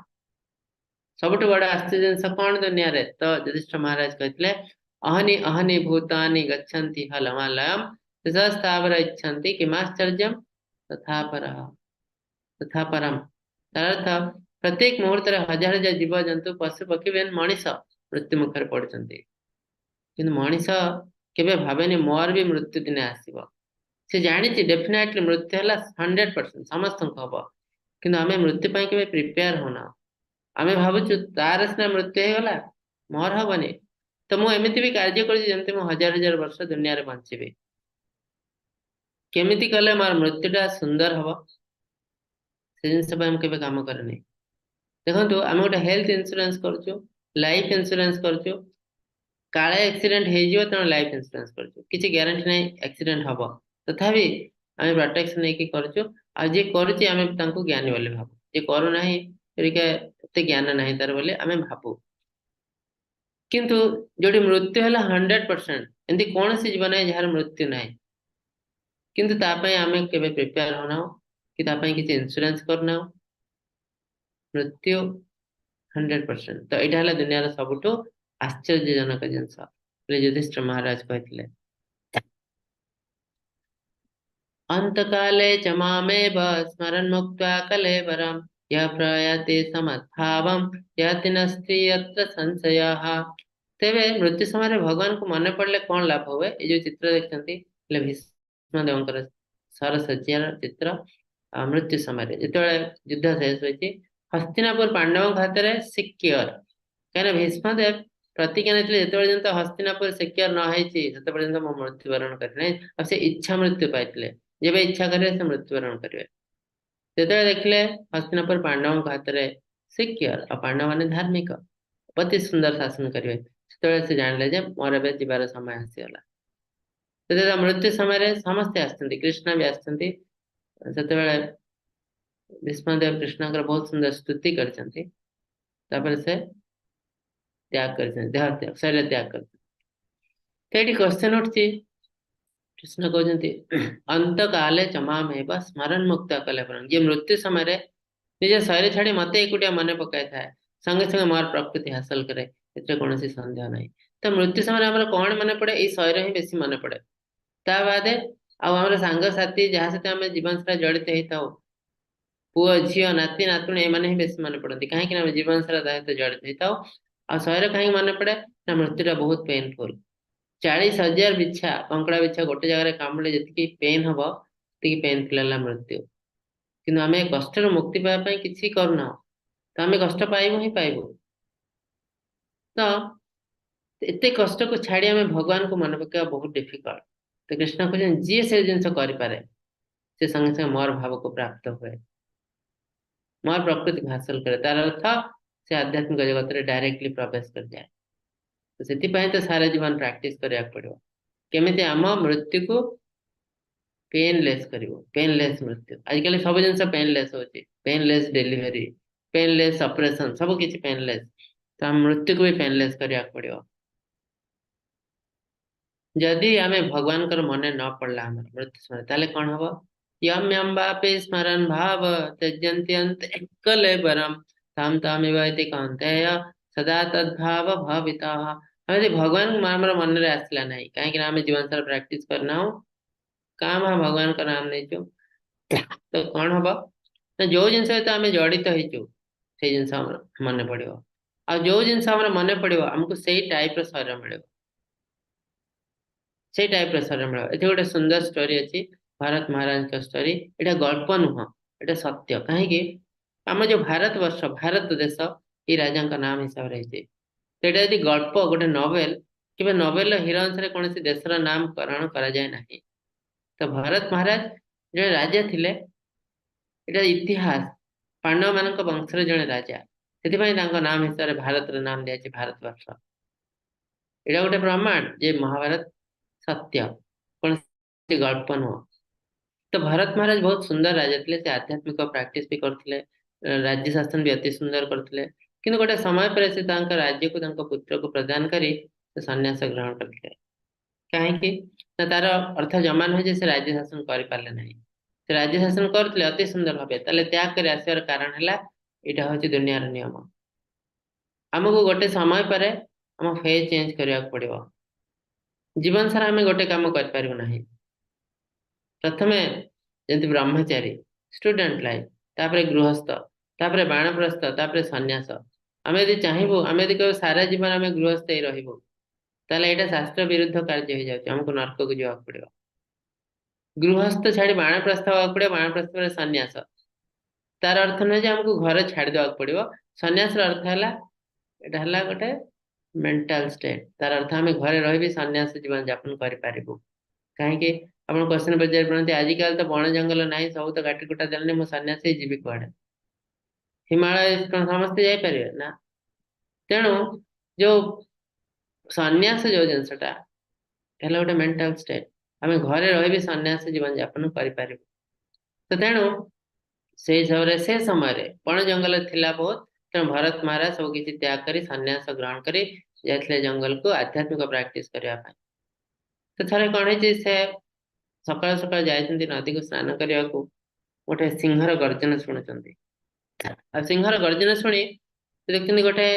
सब बड़ आश्चर्य जिनस कौन दुनिया रे तो युधिष्ठिर महाराज कहते अहनि अहनि भूतानि गच्छन्ति हलमालयम स्थावर इच्छन्ति किमाश्चर्यम तथा तथा परम अर्थ प्रत्येक मुहूर्त हजार हजार जीव जंतु पशु पक्षी बेन मनीष मृत्यु मुखर पड़ते कि मनीष केवे भावेनि मोर भी मृत्यु दिन आसब से जानी डेफिनेटली मृत्यु है 100% समस्त हम कि आम मृत्यु के प्रिपेयर होना आम भावुँ तार सीना मृत्यु होगला मोर हेनी तो मुझे भी कार्य कर हजार हजार वर्ष दुनिया बंची केमी कले मोर मृत्युटा सुंदर हम से जिन के कम करे देखो आम गोटे हेल्थ इंश्योरेंस करुँ लाइफ इंश्योरेंस करुँ काले एक्सीडेंट हो तेणु लाइफ इंश्योरेंस करुँ ग्यारंटी ना एक्सीडेंट हम तथापि आम प्रोटेक्शन नहीं करुँ आज करुचे आम ज्ञानी बोली भाव जे करूना एत ज्ञान ना तार बोले आम भावु किंतु जो मृत्यु है 100% एमती कौन सी जीवन है जार मृत्यु ना किंतु तापाई आम के प्रिपेयर होना कि किसी इंश्योरेंस करना मृत्यु 100% तो यहाँ है दुनिया सबुठ आश्चर्यजनक जिनस युधिष्ठिर महाराज कहते अंत काले च मामेव स्मरन् मुक्त्वा कलेवरं यः प्रयाति समद्भावं याति नस्ति यत्र संशयः तेरे मृत्यु समय भगवान को मन पड़े कौन लाभ हुए ये जो चित्र देखते भीष्मदेव सरसज्जार चित्र मृत्यु समय जो युद्ध शेष होती हस्तिनापुर पांडवों हाथ में सिक्योर कहीं भीष्मदेव प्रतिज्ञा नहीं जो हस्तिनापुर सिक्योर न पर्यंत मो मृत्युवरण करना से इच्छा मृत्यु पाई जब इच्छा करेंगे से मृत्युवरण करेंगे जो देखले हस्तिनापुर पांडवों हाथ में सिक्योर और पांडव मान धार्मिक अति सुंदर शासन करेंगे से जानले मोर ए जीवार समय आसीगला तो मृत्यु समय समस्ते आसती कृष्ण भी आसती से भीष्मदेव कृष्ण बहुत सुंदर स्तुति कर से त्याग कर देह त्याग शरीर त्याग कर क्वेश्चन उठी कृष्ण कहते अंत काले चमाम स्मरण मुक्त कले ये मृत्यु समय निज शरीर छाड़ी मत एकुटिया मन पकाई था संगे संगे मोर प्रकृति हासिल करे एते कौन सन्देह ना तो मृत्यु समय आम कौन मन पड़े ये शरीर ही बेसी मन पड़े ता बादे आम सांगसाथी जहाँ सहित आम जीवन सारा जड़ित होता पुओ झील नाती नातुणी एम ही बेसी मन पड़ती कहीं जीवन सारा सहित जड़ित होता आ शरीर कहीं मन पड़े ना मृत्युटा बहुत पेनफुल 40,000 ବିଛା କଙ୍କଡା ବିଛା ଗୋଟେ ଜାଗାରେ କାମୁଡିଲେ ଯେତିକି ପେନ୍ ହବ ସେତିକି ପେନ୍ ହେଲା ମୃତ୍ୟୁ। କିନ୍ତୁ ଆମେ କଷ୍ଟରୁ ମୁକ୍ତି ପାଇବା ପାଇଁ କିଛି କରୁନାହୁଁ, ତ ଆମେ କଷ୍ଟ ପାଇବୁ ହିଁ ପାଇବୁ। ତ ଏତେ କଷ୍ଟକୁ ଛାଡି ଆମେ ଭଗବାନଙ୍କୁ ମନେ ପକେଇବା ବହୁତ ଡିଫିକଲ୍ଟ। ତ କୃଷ୍ଣ କହୁଛନ୍ତି ଯିଏ ସେ ଜିନିଷ କରିପାରେ ସେ ସାଙ୍ଗେ ସାଙ୍ଗେ ମୋର ଭାବକୁ ପ୍ରାପ୍ତ ହୁଏ, ମୋର ପ୍ରକୃତିକୁ ହାସଲ କରେ। ତାର ଅର୍ଥ ସେ ଆଧ୍ୟାତ୍ମିକ ଜଗତରେ ଡାଇରେକ୍ଟଲି ପ୍ରବେଶ କରିଯାଏ। ତ ସେଥିପାଇଁ ତ ସାରା ଜୀବନ ପ୍ରାକ୍ଟିସ କରିବାକୁ ପଡିବ କେମିତି ଆମ ମୃତ୍ୟୁକୁ ପେନଲେସ୍ କରିବ, ପେନଲେସ୍ ମୃତ୍ୟୁ। ଆଜିକାଲି ସବୁ ଜିନିଷ ପେନଲେସ୍ ହଉଛି, ପେନଲେସ୍ ଡେଲିଭରି, ପେନଲେସ୍ ଅପରେସନ, ସବୁ କିଛି ପେନଲେସ୍। ତ ଆମ ମୃତ୍ୟୁକୁ ବି ପେନଲେସ୍ କରିବାକୁ ପଡିବ। ଯଦି ଆମେ ଭଗବାନଙ୍କର ମନେ ନ ପଡିଲା ଆମର ମୃତ୍ୟୁ ସମୟରେ ତାହେଲେ କଣ ହବ? ୟମ୍ ୟମ୍ ବାପି ସ୍ମରନ୍ ଭାବ ତ୍ୟଜନ୍ତି ଅନ୍ତେ କଲେବରମ୍ ତାମ୍ ତାମିବ ଇତି କୌନ୍ତେୟ ସଦା ତଦ୍ଭାବ ଭାବିତାଃ। ଆମେ ଯଦି ଭଗବାନ ଆମର ମନରେ ଆସିଲା ନାହିଁ, କାହିଁକି ନା ଆମେ ଜୀବନ ସାରା ପ୍ରାକ୍ଟିସ କରିନାହୁଁ, କାଁ ଭାଁ ଭଗବାନଙ୍କ ନାମ ନେଇଛୁ, ତ କଣ ହବ ନା ଯୋଉ ଜିନିଷ ସହିତ ଆମେ ଜଡିତ ହେଇଛୁ ସେଇ ଜିନିଷ ଆମର ମନେ ପଡିବ। ଆଉ ଯୋଉ ଜିନିଷ ଆମର ମନେ ପଡିବ ଆମକୁ ସେଇ ଟାଇପର ଶରୀର ମିଳିବ, ସେଇ ଟାଇପର ଶରୀର ମିଳିବ। ଏଠି ଗୋଟେ ସୁନ୍ଦର ଷ୍ଟୋରି ଅଛି, ଭାରତ ମହାରାଜଙ୍କ ଷ୍ଟୋରି। ଏଇଟା ଗଳ୍ପ ନୁହଁ, ଏଇଟା ସତ୍ୟ। କାହିଁକି? ଆମ ଯୋଉ ଭାରତ ବର୍ଷ, ଭାରତ ଦେଶ ଏଇ ରାଜାଙ୍କ ନାମ ହିସାବରେ ହେଇଛି। ସେଇଟା ଯଦି ଗଳ୍ପ, ଗୋଟେ ନୋବେଲ, କେବେ ନୋବେଲର ହିରୋ ଅନୁସାରେ କୌଣସି ଦେଶର ନାମକରଣ କରାଯାଏ ନାହିଁ। ତ ଭରତ ମହାରାଜ ଜଣେ ରାଜା ଥିଲେ, ଏଇଟା ଇତିହାସ। ପାଣ୍ଡବ ମାନଙ୍କ ବଂଶରେ ଜଣେ ରାଜା, ସେଥିପାଇଁ ତାଙ୍କ ନାମ ହିସାବରେ ଭାରତର ନାମ ଦିଆଯାଇଛି ଭାରତ ବର୍ଷ। ଏଇଟା ଗୋଟେ ପ୍ରମାଣ ଯେ ମହାଭାରତ ସତ୍ୟ, କୌଣସି ଗଳ୍ପ ନୁହଁ। ତ ଭରତ ମହାରାଜ ବହୁତ ସୁନ୍ଦର ରାଜା ଥିଲେ, ସେ ଆଧ୍ୟାତ୍ମିକ ପ୍ରାକ୍ଟିସ ବି କରୁଥିଲେ, ରାଜ୍ୟ ଶାସନ ବି ଅତି ସୁନ୍ଦର କରୁଥିଲେ। କିନ୍ତୁ ଗୋଟେ ସମୟ ପରେ ସେ ତାଙ୍କ ରାଜ୍ୟକୁ ତାଙ୍କ ପୁତ୍ରକୁ ପ୍ରଦାନ କରି ସେ ସନ୍ନ୍ୟାସ ଗ୍ରହଣ କରିଥିଲେ। କାହିଁକି ନା ତାର ଅର୍ଥ ଜମା ନୁହେଁ ଯେ ସେ ରାଜ୍ୟ ଶାସନ କରିପାରିଲେ ନାହିଁ, ସେ ରାଜ୍ୟ ଶାସନ କରୁଥିଲେ ଅତି ସୁନ୍ଦର ଭାବେ। ତାହେଲେ ତ୍ୟାଗ କରି ଆସିବାର କାରଣ ହେଲା ଏଇଟା ହଉଛି ଦୁନିଆର ନିୟମ। ଆମକୁ ଗୋଟେ ସମୟ ପରେ ଆମ ଫେଜ୍ ଚେଞ୍ଜ କରିବାକୁ ପଡିବ। ଜୀବନ ସାରା ଆମେ ଗୋଟେ କାମ କରିପାରିବୁ ନାହିଁ। ପ୍ରଥମେ ଯେମିତି ବ୍ରହ୍ମଚାରୀ, ଷ୍ଟୁଡେଣ୍ଟ ଲାଇଫ, ତାପରେ ଗୃହସ୍ଥ, ତାପରେ ବାଣପ୍ରସ୍ଥ, ତାପରେ ସନ୍ନ୍ୟାସ। ଆମେ ଯଦି ଚାହିଁବୁ, ଆମେ ଯଦି କହିବୁ ସାରା ଜୀବନ ଆମେ ଗୃହସ୍ଥ ହେଇ ରହିବୁ, ତାହେଲେ ଏଇଟା ଶାସ୍ତ୍ର ବିରୁଦ୍ଧ କାର୍ଯ୍ୟ ହେଇଯାଉଛି, ଆମକୁ ନର୍କକୁ ଯିବାକୁ ପଡିବ। ଗୃହସ୍ଥ ଛାଡି ବାଣପ୍ରସ୍ଥ ହବାକୁ ପଡିବ, ବାଣପ୍ରସ୍ଥ ପରେ ସନ୍ନ୍ୟାସ। ତାର ଅର୍ଥ ନୁହେଁ ଯେ ଆମକୁ ଘର ଛାଡି ଦେବାକୁ ପଡିବ। ସନ୍ନ୍ୟାସର ଅର୍ଥ ହେଲା, ଏଟା ହେଲା ଗୋଟେ ମେଣ୍ଟାଲ ଷ୍ଟେଟ୍। ତାର ଅର୍ଥ ଆମେ ଘରେ ରହିବି ସନ୍ନ୍ୟାସ ଜୀବନ ଯାପନ କରିପାରିବୁ। କାହିଁକି? ଆପଣ କ୍ୱେଶ୍ଚନ ପଚାରି ପାରନ୍ତି, ଆଜିକାଲି ତ ବଣ ଜଙ୍ଗଲ ନାହିଁ, ସବୁ ତ କାଟି କୁଟା ଦେଲେଣି, ମୁଁ ସନ୍ନ୍ୟାସ ହେଇ ଯିବି କୁଆଡେ? ହିମାଳୟ କଣ ସମସ୍ତେ ଯାଇପାରିବେ ନା? ତେଣୁ ଯୋଉ ସନ୍ନ୍ୟାସ ଯୋଉ ଜିନିଷଟା ହେଲା ଗୋଟେ ମେଣ୍ଟାଲ ଷ୍ଟେଟ୍। ଆମେ ଘରେ ରହିବି ସନ୍ନ୍ୟାସ ଜୀବନ ଯାପନ କରିପାରିବୁ। ତ ତେଣୁ ସେଇ ହିସାବରେ ସେ ସମୟରେ ବଣ ଜଙ୍ଗଲ ଥିଲା ବହୁତ। ତେଣୁ ଭରତ ମହାରାଜ ସବୁ କିଛି ତ୍ୟାଗ କରି ସନ୍ନ୍ୟାସ ଗ୍ରହଣ କରି ଯାଇଥିଲେ ଜଙ୍ଗଲକୁ ଆଧ୍ୟାତ୍ମିକ ପ୍ରାକ୍ଟିସ କରିବା ପାଇଁ। ତ ଥରେ କଣ ହେଇଛି, ସେ ସକାଳୁ ସକାଳୁ ଯାଇଛନ୍ତି ନଦୀକୁ ସ୍ନାନ କରିବାକୁ, ଗୋଟେ ସିଂହର ଗର୍ଜନ ଶୁଣୁଛନ୍ତି। ଆଉ ସିଂହର ଗର୍ଜନ ଶୁଣି ସେ ଦେଖୁଛନ୍ତି ଗୋଟେ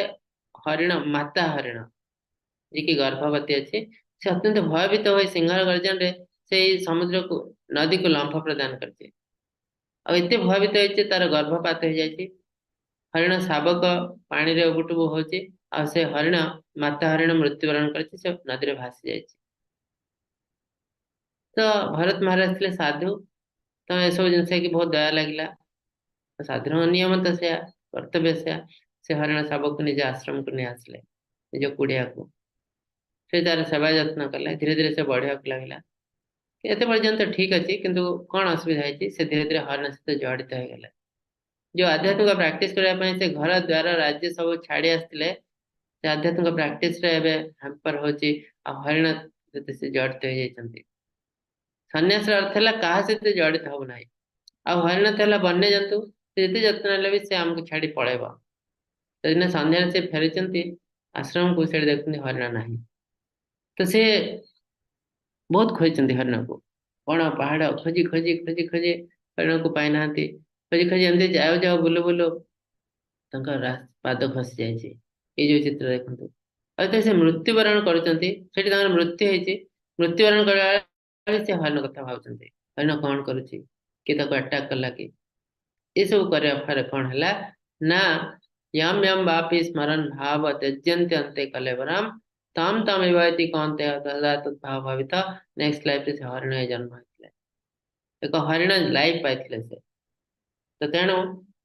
ହରିଣ, ମାତା ହରିଣ ଯିଏକି ଗର୍ଭବତୀ ଅଛି, ସେ ଅତ୍ୟନ୍ତ ଭୟଭୀତ ହୋଇ ସିଂହର ଗର୍ଜନରେ ସେଇ ସମୁଦ୍ରକୁ, ନଦୀକୁ ଲମ୍ଫ ପ୍ରଦାନ କରିଛି। ଆଉ ଏତେ ଭୟଭୀତ ହେଇଛି ତାର ଗର୍ଭପାତ ହେଇଯାଇଛି। ହରିଣ ଶାବକ ପାଣିରେ ଉବୁଟୁବୁ ହଉଛି, ଆଉ ସେ ହରିଣ, ମାତା ହରିଣ ମୃତ୍ୟୁବରଣ କରିଛି, ସେ ନଦୀରେ ଭାସି ଯାଇଛି। ତ ଭରତ ମହାରାଜ ଥିଲେ ସାଧୁ, ତ ଏସବୁ ଜିନିଷ କି ବହୁତ ଦୟା ଲାଗିଲା। ସାଧାରଣ ନିୟମ ତ ସେୟା, କର୍ତ୍ତବ୍ୟ ସେୟା। ସେ ହରିଣ ଶାବକକୁ ନିଜ ଆଶ୍ରମକୁ ନେଇ ଆସିଲେ, ନିଜ କୁଡିଆକୁ। ସେ ତାର ସେବା ଯତ୍ନ କଲେ, ଧୀରେ ଧୀରେ ସେ ବଢିବାକୁ ଲାଗିଲା। ଏତେ ପର୍ଯ୍ୟନ୍ତ ଠିକ ଅଛି, କିନ୍ତୁ କଣ ଅସୁବିଧା ହେଇଛି, ସେ ଧୀରେ ଧୀରେ ହରିଣ ସହିତ ଜଡିତ ହେଇଗଲେ। ଯୋଉ ଆଧ୍ୟାତ୍ମିକ ପ୍ରାକ୍ଟିସ କରିବା ପାଇଁ ସେ ଘର ଦ୍ୱାର ରାଜ୍ୟ ସବୁ ଛାଡି ଆସିଥିଲେ, ସେ ଆଧ୍ୟାତ୍ମିକ ପ୍ରାକ୍ଟିସରେ ଏବେ ହ୍ୟାମ୍ପର ହଉଛି, ଆଉ ହରିଣ ସହିତ ସେ ଜଡିତ ହେଇଯାଇଛନ୍ତି। ସନ୍ନ୍ୟାସର ଅର୍ଥ ହେଲା କାହା ସହିତ ଜଡିତ ହବ ନାହିଁ। ଆଉ ହରିଣ ତ ହେଲା ବନ୍ୟଜନ୍ତୁ, ସେ ଯେତେ ଯତ୍ନ ନେଲେ ବି ସେ ଆମକୁ ଛାଡି ପଳେଇବ। ସେଦିନ ସନ୍ଧ୍ୟାରେ ସେ ଫେରିଛନ୍ତି ଆଶ୍ରମକୁ, ସେଠି ଦେଖୁଛନ୍ତି ହରିଣ ନାହିଁ। ତ ସେ ବହୁତ ଖୋଜିଛନ୍ତି ହରିଣକୁ, ବଣ ପାହାଡ ଖୋଜି ଖୋଜି ଖୋଜି ଖୋଜି ହରିଣକୁ ପାଇନାହାନ୍ତି। ଖୋଜି ଖୋଜି ଏମିତି ଯାଉ ଯାଉ ବୁଲୁ ବୁଲୁ ତାଙ୍କ ପାଦ ଖସି ଯାଇଛି। ଏଇ ଯୋଉ ଚିତ୍ର ଦେଖନ୍ତୁ। ଆଉ ଯେତେବେଳେ ସେ ମୃତ୍ୟୁବରଣ କରୁଛନ୍ତି, ସେଠି ତାଙ୍କର ମୃତ୍ୟୁ ହେଇଛି। ମୃତ୍ୟୁବରଣ କରିବା ବେଳେ ସେ ହରିଣ କଥା ଭାବୁଛନ୍ତି, ହରିଣ କଣ କରୁଛି, କିଏ ତାକୁ ଆଟାକ କଲା କି? ଏସବୁ କରିବା ଫଳରେ କଣ ହେଲା ନା, ୟମ୍ ୟମ୍ ବାପି ସ୍ମରନ୍ ଭାବ ତ୍ୟଜନ୍ତି ଅନ୍ତେ କଲେବରମ୍ तम तमेवति कौन्तेय तदा तद्भाव भवित। नेक्स्ट लाइफ रे से हरिण जन्म होइଥିଲେ। एक हरिण लाइफ पाइଥିଲେ से। तो तेणु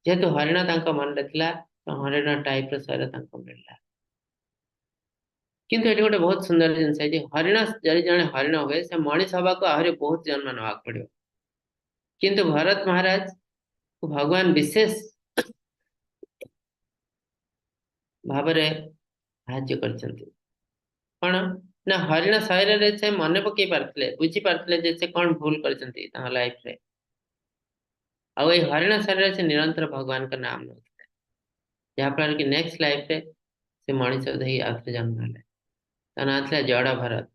जेहेतु हरिण तांको मनरे थिला तो हरिण टाइप रो शरीर तांको मिलला। किंतु एटी गोटे बहुत सुंदर जिनस है जे हरिण जदि जणे हरिण हुए से मनीष हवा को आहरी बहुत जन्म नवाक पड़ियो। किंतु भरत महाराज को भगवान विशेष भावरे साहाय्य करछन्ति। कौन ना हरिण शरीर रे से मन पकई पारथिले बुझी पारथिले जे से कौन भूल करछन्ति ताहा लाइफ रे। आ ए हरिण शरीर से निरंतर भगवान का नाम नउथिले जहा पर कि नेक्स्ट लाइफ रे से मनीष धई आथरे जन्म हेले। ता ना थिला जड़ भरत।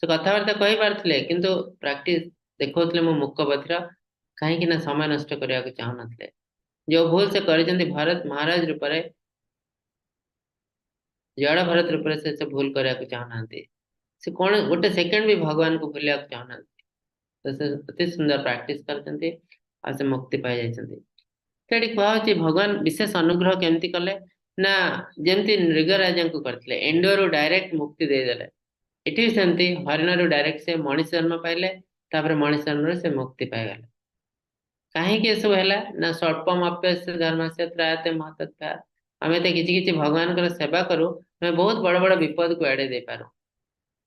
से कथावार्ता कहि पारथिले किंतु प्रैक्टिस देखौथिले मो मुक्क बधिर काहे कि ना समय नष्ट करिया को चाहु नथिले। जो भूल से करछन्ति भरत महाराज रूप रे जड़ भरत रूप से भूल करिया को चाहु नांती। से कौन गोटे सेकंड भी भगवान को भूलिया को चाहु नांती। तो से अति सुंदर प्रैक्टिस करछन्ति आ से मुक्ति पाई जाइछन्ति। तेडी कहा होची भगवान विशेष अनुग्रह केमती कले ना जेमती नृगराजा को करथिले एंडोरो डायरेक्ट मुक्ति दे देले। इठी सेमती हरिण रो डायरेक्ट से मनीष जन्म पाइले तापर मनीष जन्म रे से मुक्ति पाई गले। काहे के सब हैला ना स्वल्पम अप्यस्य धर्मस्य त्रायते महतत्ता। हमें ते किछि किछि भगवान कर सेवा करू हमें बहुत बड़ बड़ विपद को एड़े दे पारो।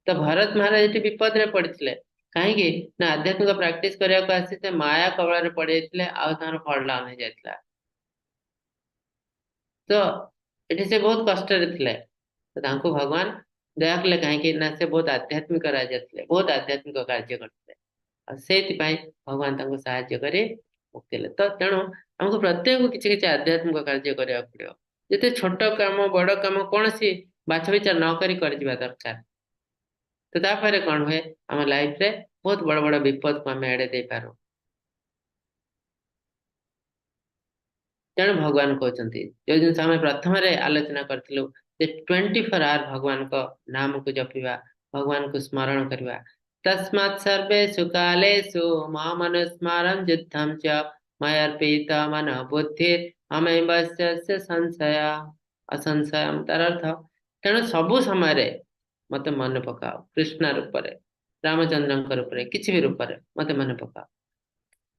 तो भरत महाराज एटी विपद रे पड़िथिले काहे कि ना आध्यात्मिक प्रैक्टिस करिया को आसी से माया कबळ रे पड़े जाइथिले आ तार फल लाभ नै जाइथिला। तो एटी से बहुत कष्ट रे थिले तो तांको भगवान दया कले काहे कि ना से बहुत आध्यात्मिक राजा थिले बहुत आध्यात्मिक कार्य करथिले आ सेति पई भगवान तांको सहाय्य करे मुक्ति ले। तो तेणु हमको प्रत्येक किछि किछि आध्यात्मिक कार्य करिया पड़ियो। जते छोट काम बड़ काम कोनसी बाछ विचार न करी कर जिबा दरकार। तो तापर कौन हुए आम लाइफ रे बहुत बड़ बड़ विपद को आम एड़े दे पारो। तेणु भगवान कहते जो जिन आम प्रथम आलोचना करूँ 24 आवर भगवान को नाम को जपिवा भगवान को स्मरण करवा। तस्मात् सर्वेषु कालेषु माम अनुस्मरन् युद्धं च मयर्पित मन बुद्धिर् अमैवस्य संशय असंशयम। तार अर्थ तेणु सबु समय मत मन पकाओ कृष्ण रूप रामचंद्र रूप किसी भी रूप मत मन पकाओ।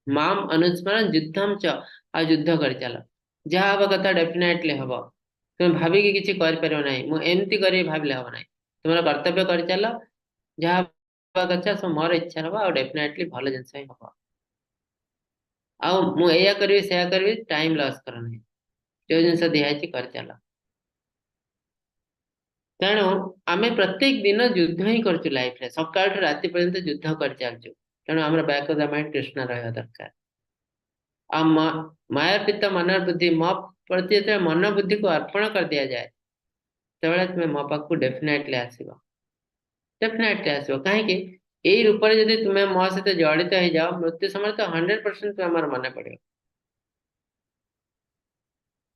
माम अनुस्मरण युद्धम च आ युद्ध कर चल जहाँ हवा कथा डेफिनेटली हम तुम भाविकी किसी कर एमती कर भाविले हम ना तुम कर्तव्य कर चल जहाँ हवा कथा सब मोर इच्छा हम आ डेफिनेटली भल जिन हम आया करी टाइम लॉस कर जो जिन दिखाई कर चल। तेणु आम प्रत्येक दिन युद्ध ही कर लाइफ रे सकाल राति पर्यंत युद्ध कर चलचु। तेणु आम back of the mind Krishna रहा दरकार। आ मायार्पित मन बुद्धि मो प्रति जो मन बुद्धि को अर्पण कर दिया जाए तबले तुम्हें मो पाक डेफिनेटली आसो डेफिनेटली आसो कहीं यही रूप में जब तुम्हें मो सहित जड़ित हो जाओ मृत्यु समय तो 100% तुम्हार मन पड़े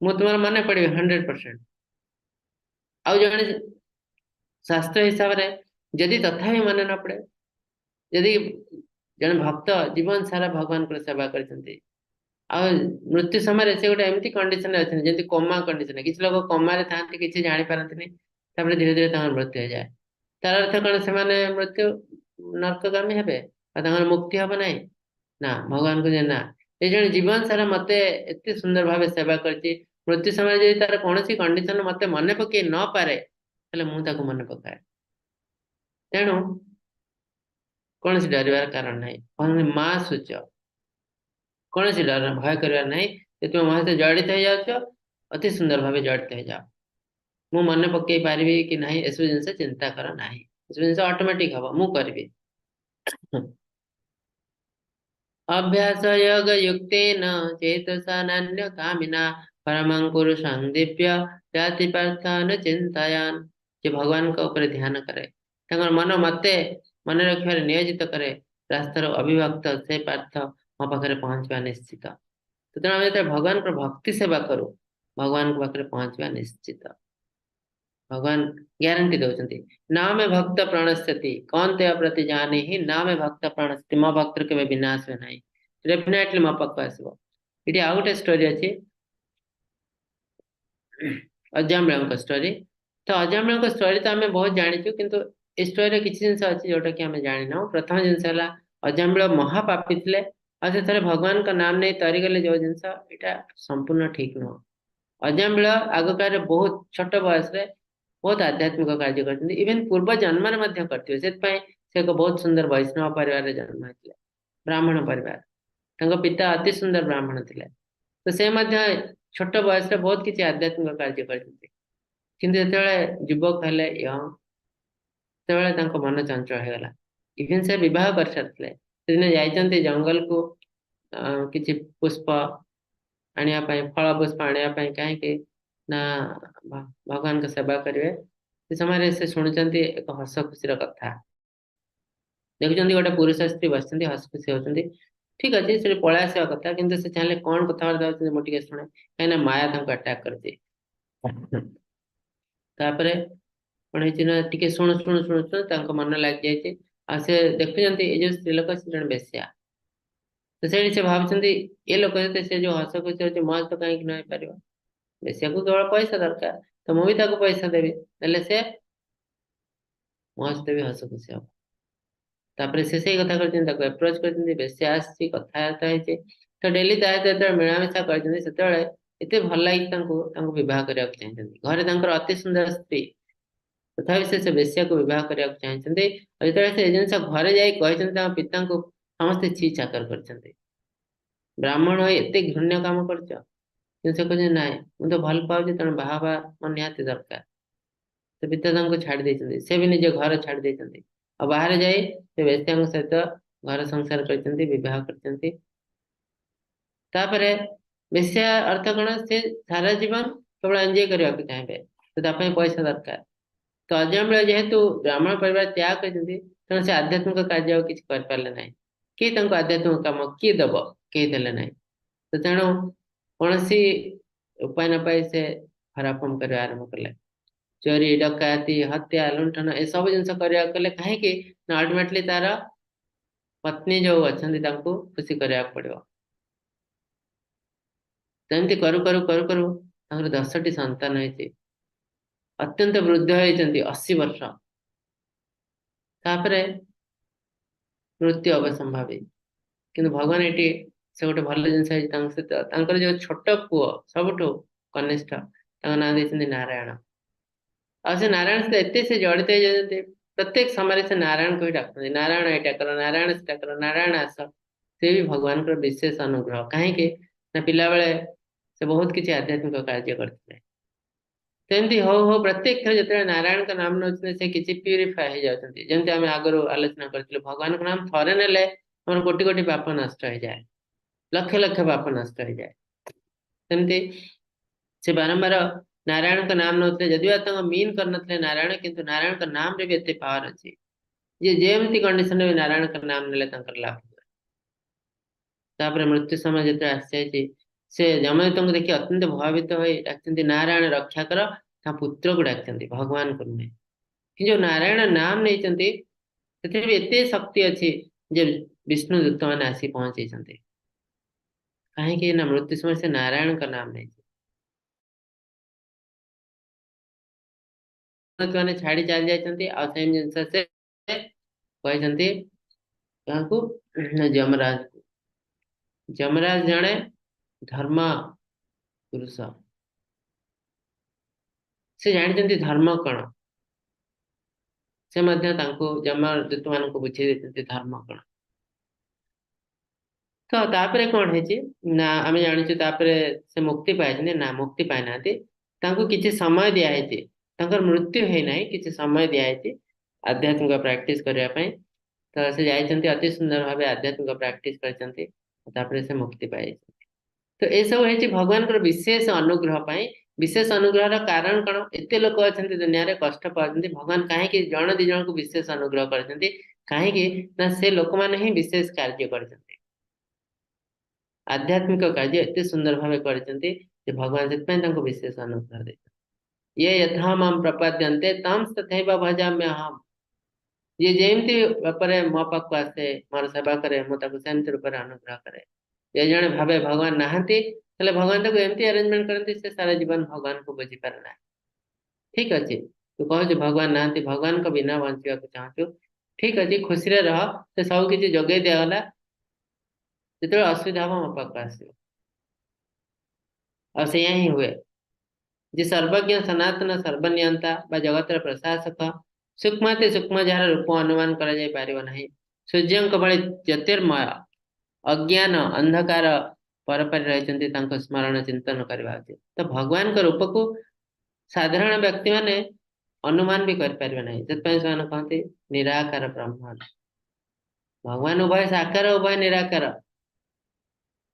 तुम्हार मन पड़े 100%। आउ जने शास्त्र हिसाब रे यदि तथा भी मन न पड़े यदि जन भक्त जीवन सारा भगवान को सेवा करछन्ती आ मृत्यु समय से गोटे एमती कंडीशन अच्छे जमी कोमा कंडीशन किसी लोग कोमा रे थांती किसी जानी पारंती धीरे धीरे मृत्यु हो जाए तार अर्थ कौन से मृत्यु नरकगामी हेबे मुक्ति हम ना ना भगवान को ना ये जन जीवन सारा मत एत सुंदर भाव सेवा करती मृत्यु समय जब तार कौन कंडीशन मत मन पकई न पारे मुझे मन पकाए। तेणु कौन डरबार कारण ना माँ सूच कौन डर भय कर ना तुम मो सहित जड़ित हो जाओ अति सुंदर भाव जड़ित हो जाओ मु मन पकई पारि कि ना एस जिन चिंता कर ना जिन ऑटोमेटिक हम मु करी। अभ्यास योग युक्तेन चेतसा नान्य कामिना परमं पुरुषं दिव्य जाति पार्थान चिंतायान। जे भगवान का ऊपर ध्यान करे तंगर मन मते मन रखिबार नियोजित करे रास्तार अभिभक्त से पार्थ मो पाखे पहुंचवा निश्चित। तो तेणु आम जो भगवान को भक्ति सेवा करूँ भगवान को पाखे पहुंचवा निश्चित भगवान ग्यारंटी दौरान ना में भक्त प्रणश्यति कौन ते प्रति जाने ही ना में भक्त प्रणश्यति मो भक्त के विनाश हुए ना डेफिनेटली मो पाक आसो। ये आउ गोटे स्टोरी अच्छी अजाम स्टोरी तो अजामिल को स्टोरी तो आम बहुत जाचु किंतु ए स्टोरी किसी जिन अच्छी जोटा कि आम जाना प्रथम जिनस अजामिल महापापी थे और से भगवान का नाम नहीं तरीगले जो जिनस यहाँ संपूर्ण ठीक नुह अजामिल आग काल बहुत छोट बयस बहुत आध्यात्मिक कार्य करते इवेन पूर्व जन्म करते से एक बहुत सुंदर वैष्णव परिवार जन्म होते ब्राह्मण परिवार पिता अति सुंदर ब्राह्मण थे तो से छोट बयस बहुत किसी आध्यात्मिक कार्य करते किंतु जो युवक हेले यंग से मन चंचल होगला इवेन से विवाह कर सारे से जाइए जंगल को किसी पुष्प आने फल पुष्प आने कहीं ना भगवान का सेवा करेंगे से समय से शुणुंट एक हस खुशी कथा देखुं गोटे पुरुष स्त्री बस हस खुशी होती ठीक अच्छे से पलि आसवा कथा किंतु से चाहिए कौन कथबार्ता होती मुझे शुणे कहीं माया अटाक कर कौन है टे शुणु शुणु शुणु शुणु मन लग जाए से देखुं ये जो स्त्री लोक से जन बेश्या तो से भावुं ये लोक से जो हस खुशी होती मौज तो कहीं नहीं पार बेश्या को केवल पैसा दरकार तो मुझे पैसा देवी से मौज देवी हस खुशी हम तापर से सही कथा कर एप्रोच कर बेश्या आसी कथबार्ता है तो डेली जो मिलामिशा करते भल लगी बहुत करने घरे अति सुंदर स्त्री तथापि से बेश्या को बहुत करने चाहिए और जो जिन घरे जा पिता को समस्ते छी चाकर कर ब्राह्मण हो एत घृण्य काम कर कहते ना मुझे तो भल पाऊँ तेणु बाहा मन निहाती दरकार तो पिता छाड़ी से भी निज घर छाड़ी और बाहर जाए से बेश्या सहित घर संसार कर बेश्या अर्थ कौन से सारा जीवन केवल एंजॉय करने को चाहिए तो पैसा दरकार तो अजामिल जेहेतु ब्राह्मण परिवार त्याग करते तेणु से आध्यात्मिक कार्य किसी कर ना किए आध्यात्मिक कम किए दब कहीं देले ना तो तेणु कौन सी उपाय न पाई से खराब काम कर आरंभ कले चोरी डकायती हत्या लुंठन ए सब जिन कले कहीं अल्टिमेटली तार पत्नी जो अच्छा खुशी करने पड़ो तमती करू करू करू करू 10टी संतान होती अत्यंत वृद्ध होती 80 वर्ष तापर मृत्यु अवसंभावी किंतु भगवान ये से गोटे भल जिन सहित जो छोट पुओ सबुठ कनिष्ठ ना देते नारायण आ से नारायण सहित एत से जड़ित हो प्रत्येक समय से नारायण को ही डाकते नारायण एटा कर नारायण सेटा कर नारायण आस से भी भगवान का विशेष अनुग्रह कहीं ना पिला बेले से बहुत किसी आध्यात्मिक कार्य करते तेमती हो हो प्रत्येक थर जो नारायण का नाम नौते से किसी प्यूरीफाए हो जाती जमी आम आगु आलोचना करूँ भगवान का नाम थरे ने कोटि कोटि पाप नष्ट हो जाए लक्ष लक्ष पाप नष्ट हो जाए सेमती से बारंबार नारायण का नाम नौते जदिव मीन कर नारायण किंतु नारायण का नाम रे भी एत पावर अच्छी जे जेमती कंडीशन में नारायण का नाम ने लाभ हुए मृत्यु समय जो आसी से जमदूत को देखिए अत्यंत प्रभावित हो नारायण रक्षा कर पुत्र को डाकते भगवान को नुहे कि जो नारायण नाम नहीं एत शक्ति अच्छी जे विष्णु दूत मैंने आसी पहुंचे कहीं ना मृत्यु समय से नारायण का नाम नहीं मैंने छाड़ी चली जाती जिन से कहते जमराज को जमराज जड़े धर्म पुरुष से जानते धर्म कौन से जमदूत मान बुझे देते धर्म कौन तो तापर कौन है ना आम जाचु से मुक्ति पाई ना मुक्ति पाई ना किसी समय दिखाई मृत्यु है किसी समय दिखाई आध्यात्मिक प्रैक्टिस करने तो से जाइए अति सुंदर भाव आध्यात्मिक प्रैक्टिस कर से मुक्ति पाई तो ये सब है भगवान को विशेष अनुग्रह विशेष अनुग्रह कारण कौन एत लोक अच्छा दुनिया रे कष्ट पाते भगवान कहीं जन दी जन को विशेष अनुग्रह करते कहीं ना से लोक मैंने ही विशेष कार्य करते आध्यात्मिक कार्य एत सुंदर भाव करते भगवान से विशेष अनुग्रह देते ये यथा माम प्रपद्यन्ते तम तथैव भजाम्य हम ये जेमती मो पाक आसे मोर सेवा करे मुझे रूप अनुग्रह करे ये जड़े भावे भगवान नहांती भगवान एमती अरेंजमेंट करते से सारा जीवन भगवान को बुझी पारे ना ठीक अच्छे तू कहु भगवान ना भगवान को बिना बंचा चाहू ठीक अच्छे खुशी रह से सब किसी जगह दिगला जो असुविधा हम मो पाक आस ही हुए जे सर्वज्ञ सनातन सर्वनियंता जगतर प्रशासक सूक्ष्म सूक्ष्म जार रूप अनुमान कर सूर्य भली ज्योतिर्मय अज्ञान अंधकार परपरि रही स्मरण चिंतन करवा उचित तो भगवान रूप को साधारण व्यक्ति माने अनुमान भी करें ना से कहते निराकार ब्रह्म भगवान उभय साकार उभय निराकार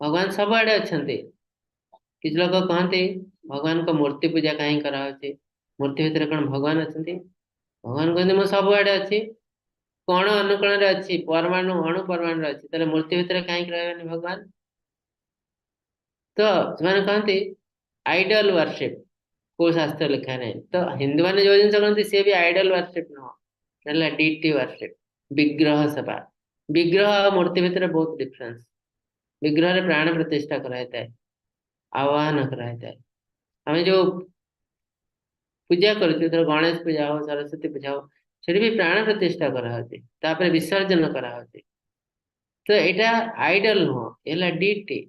भगवान सबआड़े अच्छा किसी लोग कहते भगवान को मूर्ति पूजा कहीं कराऊे मूर्ति भितर कौन भगवान अच्छा भगवान कहते मुझे सबआड़े अच्छी कण अनुकरण अच्छी परमाणु अणु परमाणु अच्छी तेरे मूर्ति भितर कहीं रही भगवान तो से कहते आइडल वर्शिप को शास्त्र लिखा नहीं तो हिंदू मैंने जो जिन कहते सी भी आइडल वर्शिप नुह डीटी वर्शिप विग्रह सेवा विग्रह और मूर्ति भितर बहुत डिफरेंस विग्रह रे प्राण प्रतिष्ठा कराए आह्वान कराए आम जो पूजा कर गणेश पूजा हो सरस्वती पूजा हो से भी प्राण प्रतिष्ठा कराए विसर्जन कराए तो यहाँ आइडल नुह ये डीटी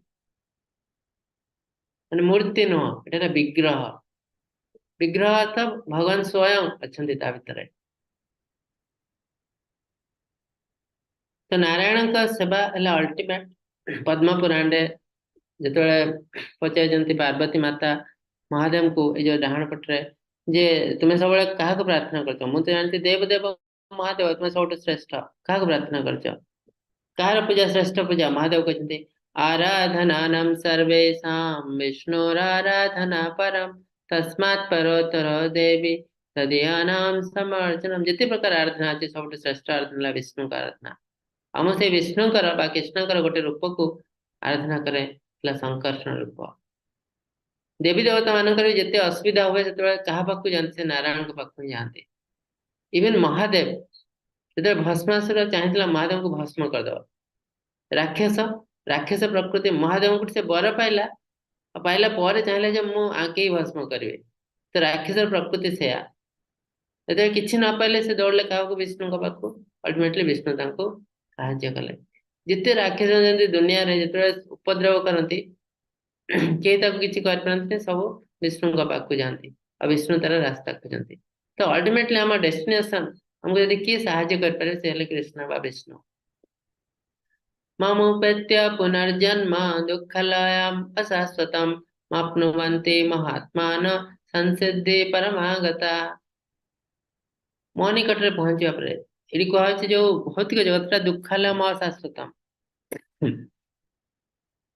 मान मूर्ति नुह ये विग्रह विग्रह अर्थ भगवान स्वयं अच्छा भितर तो नारायण का सेवा है अल्टीमेट पद्म पुराण जो पचार पार्वती माता महादेव को ये डाण पटे जे तुम्हें सब क्या प्रार्थना कर मुझे जानती देवदेव महादेव तुम्हें सब श्रेष्ठ क्या प्रार्थना कर पूजा श्रेष्ठ पूजा महादेव कहते आराधना सर्वेशा विष्णुराराधना परम तस्मात् परोत्तर देवी तदीयानाम समर्चनम जिते प्रकार आराधना अच्छे सब श्रेष्ठ आराधना विष्णु का आराधना आम से विष्णुकर कृष्णकर गोटे रूप को आराधना करे संकर्षण रूप देवी देवता मानक जिते असुविधा हुए से क्या पाक जाते नारायण के पाक जाते इवन महादेव जो भस्मासुर चाहता महादेव को भस्म करदे राक्षस राक्षस प्रकृति महादेव को से बर पाइला पाइला पर चाहिए जे मु आके ही भस्म करेंगे तो राक्षस प्रकृति से किसी न पाइले से दौड़े क्या विष्णु पाक अल्टीमेटली विष्णु साहाଯ୍ୟ कले जिते राक्षस जमी दुनिया रे जो उपद्रव करती किए किसी कर सब विष्णु पाक जाती और विष्णु तार रास्ता खोजती तो अल्टीमेटली आम डेस्टिनेशन हमको यदि किए साहाଯ୍य कर से कृष्ण बा विष्णु ममुपेत्य पुनर्जन्म दुःखलयम् अशाश्वतम् माप्नुवन्ति महात्मान संसिद्धि परमागता मो निकट में पहुंचा पर ये कह जो भौतिक जगत दुःखालयम् अशाश्वतम्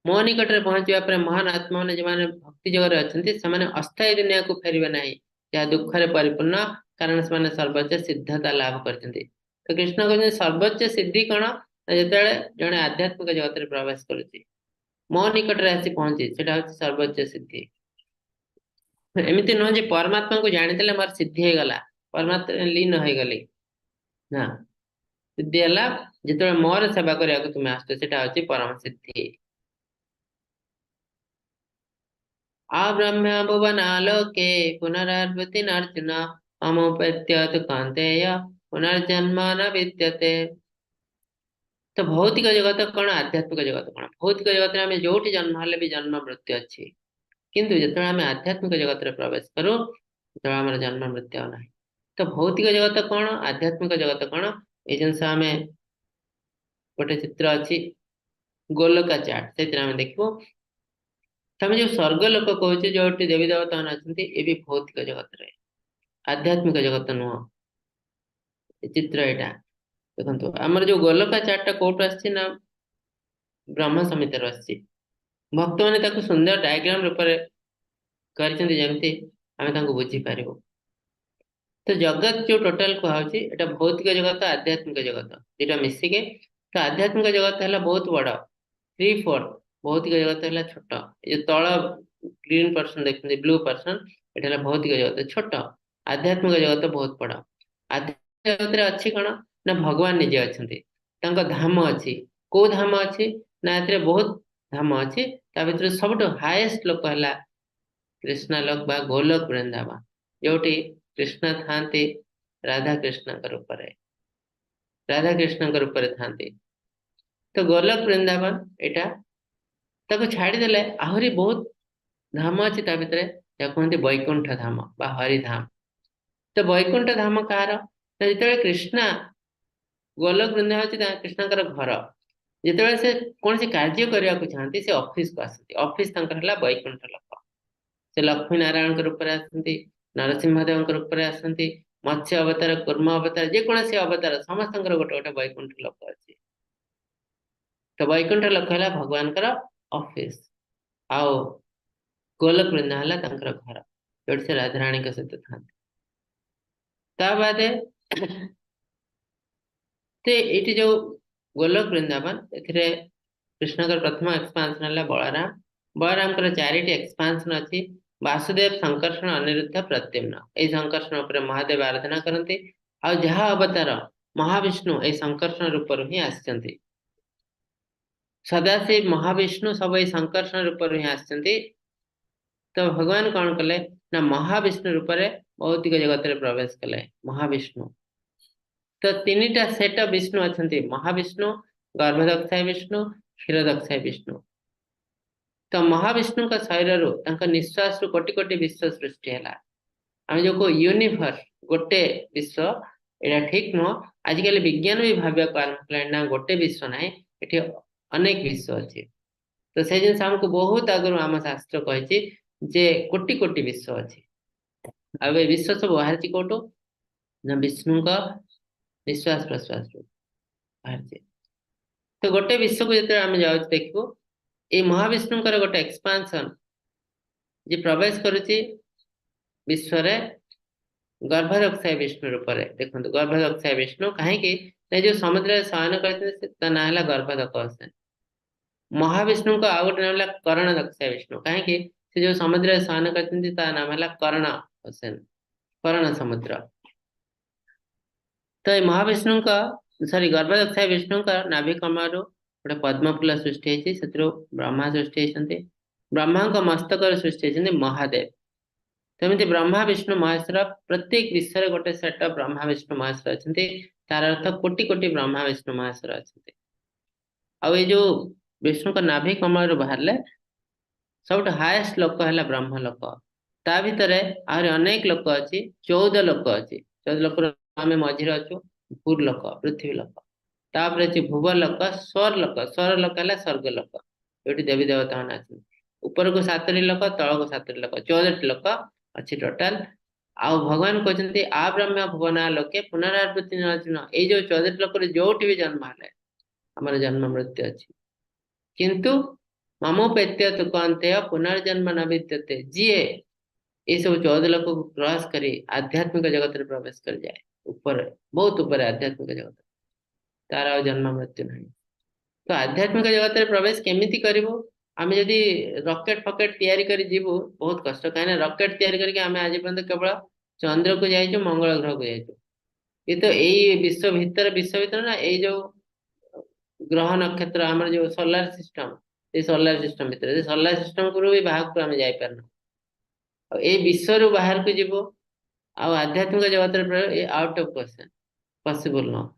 मो निकट में पहुंचा पर महान आत्मा ने जो भक्ति जगत अच्छा से अस्थायी दुनिया को फेरबे ना जहाँ दुख रे परिपूर्ण कारण से सर्वोच्च सिद्धता लाभ करते तो कृष्ण कहते सर्वोच्च सिद्धि कौन जो जड़े आध्यात्मिक जगत में प्रवेश करुच्ची मो निकट में आसी पहुंची से सर्वोच्च सिद्धि एमती नुह परमात्मा को जानी मोर सिद्धि हो गला परमात्मा लीन हो गली ना सिद्धि है जो मोर सेवा करने को तुम्हें आस परम सिद्धि आब्रह्म भुवनालोके पुनरावृत्ति अर्जुन अमुपत्य तो कांतेय पुनर्जन्म न विद्यते तो भौतिक जगत कौन आध्यात्मिक जगत कौन भौतिक जगत में जो जन्म हेल्ले भी जन्म मृत्यु अच्छी किंतु जो आम आध्यात्मिक जगत में प्रवेश करूँ जो आम जन्म मृत्यु ना तो भौतिक जगत कौन आध्यात्मिक जगत कौन ये जिनस आम गोटे चित्र अच्छी गोलका चार्ट से देखो तमें जो स्वर्ग लोक कहे जो देवी देवता मैंने अच्छा ये भी भौतिक जगत रे आध्यात्मिक जगत नुह चित्र यहाँ देखो आमर जो गोलका चार्टा कौट आना ब्रह्म समिति आसी भक्त मैंने सुंदर डायग्राम रूप करमती आम बुझीपार तो जगत जो टोटाल कहुच्छी एटा भौतिक जगत आध्यात्मिक जगत दुटा मिसिके तो आध्यात्मिक जगत है बहुत बड़ 3/4 भौतिक जगत है छोट ये तल ग्रीन पर्सन देखते ब्लू पर्सन ये भौतिक जगत छोट आध्यात्मिक जगत बहुत बड़ आध्यात्मिक जगत अच्छी कौन ना भगवान निजे अच्छा धाम अच्छी कौ धाम अच्छी ना ये बहुत धाम अच्छी भर सब हाएस्ट लोक है कृष्णा लोक बा गोलोक वृंदावन जो कृष्ण थांती राधा कृष्ण रूप रे, राधा कृष्ण रूप रे थांती। तो गोलक वृंदावन एटा ताको छाड़ी देले आहुरी बहुत धाम अच्छी ता भितर कहते वैकुंठ धाम बा हरिधाम। तो वैकुंठ धाम कହାର, जिते कृष्णा गोलक वृंदावन हूँ कृष्णकर घर, जिते से कौन सी कार्य करने को चाहती से ऑफिस को आसती, ऑफिस वैकुंठ लोक। से लक्ष्मी नारायण रूप में आसती, नरसिंहदेव रूप में आसती, मत्स्य अवतार कूर्म अवतार जेकोसी अवतार समस्त गोटे गोटे वैकुंठ लोक अच्छी। तो वैकुंठ लोक है भगवान ऑफिस, आओ गोलक वृंदा है घर जो से राधाराणी के सहित था। बादे ये जो गोलक वृंदावन कृष्ण प्रथम एक्सपांशन है बलराम, बलराम चारिटी एक्सपांशन अच्छी। वासुदेव संकर्षण अनिरुद्ध प्रद्युम्न, ये संकर्षण उपर महादेव आराधना करती। आ जहा अवतार महाविष्णु ये संकर्षण रूप ही आसचंती, सदाशिव महाविष्णु सब ये संकर्षण रूप ही आसचंती। तो भगवान कौन कले ना महाविष्णु रूप में भौतिक जगत में प्रवेश कले महाविष्णु। तो तीन टा सेट विष्णु अच्छा, महाविष्णु, गर्भदक्षाय विष्णु, क्षीरदक्षाय विष्णु। तो महाविष्णु का शरीर रू निश्वास रु कोटि कोटि विश्व सृष्टि है। आम जो को यूनिवर्स गोटे विश्व यहाँ ठीक नुह। आजिकल विज्ञान भी भाविया आरंभ कला गोटे विश्व ना, ये अनेक विश्व अच्छी। तो से जिन आमको बहुत आगु आम शास्त्र कही जे कोटि कोटि विश्व अच्छी। आ विश्व सब बाहर कौटू ना विष्णु का निश्वास प्रश्वास बाहर। तो गोटे विश्व को जो आम जाऊ देखू, ये महाविष्णु गोटे एक्सपांशन जे प्रवेश करुच्ची विश्व रे गर्भदक्षाय विष्णु रूप में। देखो गर्भदक्षाय विष्णु कहीं जो समुद्र शयन करते ना है गर्भदक्ष। महाविष्णु का आउ गोटे नाम है कर्ण दक्षाय विष्णु, कहीं जो समुद्र शयन करते नाम है कर्ण ओशन, कर्ण समुद्र। तो ये महाविष्णु का सॉरी गर्भदक्षाय विष्णु का नाभि कमल गोटे पद्मफूल सृष्टि होती, से ब्रह्मा सृष्टि होती। ब्रह्मा का मस्तक सृष्टि होती महादेव। तमिति ब्रह्मा विष्णु महेश्वर प्रत्येक विश्व रे गोटे सेट ब्रह्मा विष्णु महेश्वर अच्छे, तार अर्थ कोटि कोटि ब्रह्मा विष्णु महेश्वर अच्छे। आ ये जो विष्णु का नाभि कमल बाहर सब हाएस्ट लोक है ब्रह्म लोक। ता भितर आहरी अनेक लोक अच्छी, 14 लोक अच्छी। 14 लोक आम मझे अच्छु भूर लोक, पृथ्वी लोक, तापर अच्छी भुव लोक, स्वर लोक। स्वर लोक है स्वर्ग लोक, जो देवी देवता मैंने अच्छे। ऊपर को 7 लोक, तल को 7 लोक, 14 लोक अच्छी टोटाल। आ भगवान कहते आ ब्रह्म भुवना लोके पुनरावृत्ति न। ये जो 14 लोक जो भी जन्म है आम जन्म मृत्यु अच्छी, किंतु ममोपेत्य तो कहते पुनर्जन्म न विद्यते। जीए ये सब 14 लोक को क्रॉस करी आध्यात्मिक जगत में प्रवेश कर जाए, ऊपर बहुत ऊपर आध्यात्मिक जगत, तार आ जन्म मृत्यु नहीं। तो आध्यात्मिक जगत में प्रवेश केमिति करिवो? आमे जदि रॉकेट फकेट तैयारी करी जीवो बहुत कष्ट, कहीं रॉकेट तैयारी करके आमे आज पर्यंत केवल चंद्र को जाइछो, मंगल ग्रह को जाइछो। ये तो यही विश्व भीतर ना, ये जो ग्रह नक्षत्र आमर जो सोलार सिस्टम, ये सोलार सिस्टम भीतर सोलार सिस्टम को भी बाहर को आमे जाई परना। ये विश्व रु बाहर को जीवो आ आध्यात्मिक जगत में आउट ऑफ क्वेश्चन, पॉसिबल न।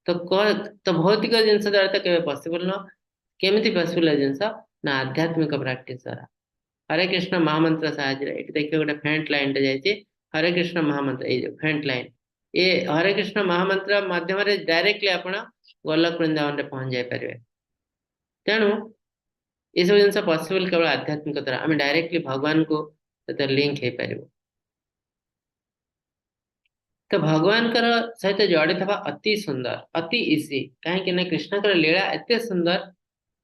तो कौन तो भौतिक जिनस द्वारा तो केवे पॉसिबल न। केमिति पॉसिबल जिनस ना आध्यात्मिक प्रैक्टिस द्वारा। हरे कृष्ण महामंत्र साहाଯ୍य ये देखिए गोटे फेंट लाइन जाइए, हरे कृष्ण महामंत्र, ये जो फेंट लाइन, ये हरे कृष्ण महामंत्र माध्यम डायरेक्टली आप गोलक वृंदावन में पहुंच जापर। तेणु ये सब जिन पॉसिबल केवल आध्यात्मिक द्वारा आम डायरेक्टली भगवान को लिंक हो पार। तो भगवान सहित जड़ित हवा अति सुंदर, अति इजी, कहीं कृष्ण लीला एत सुंदर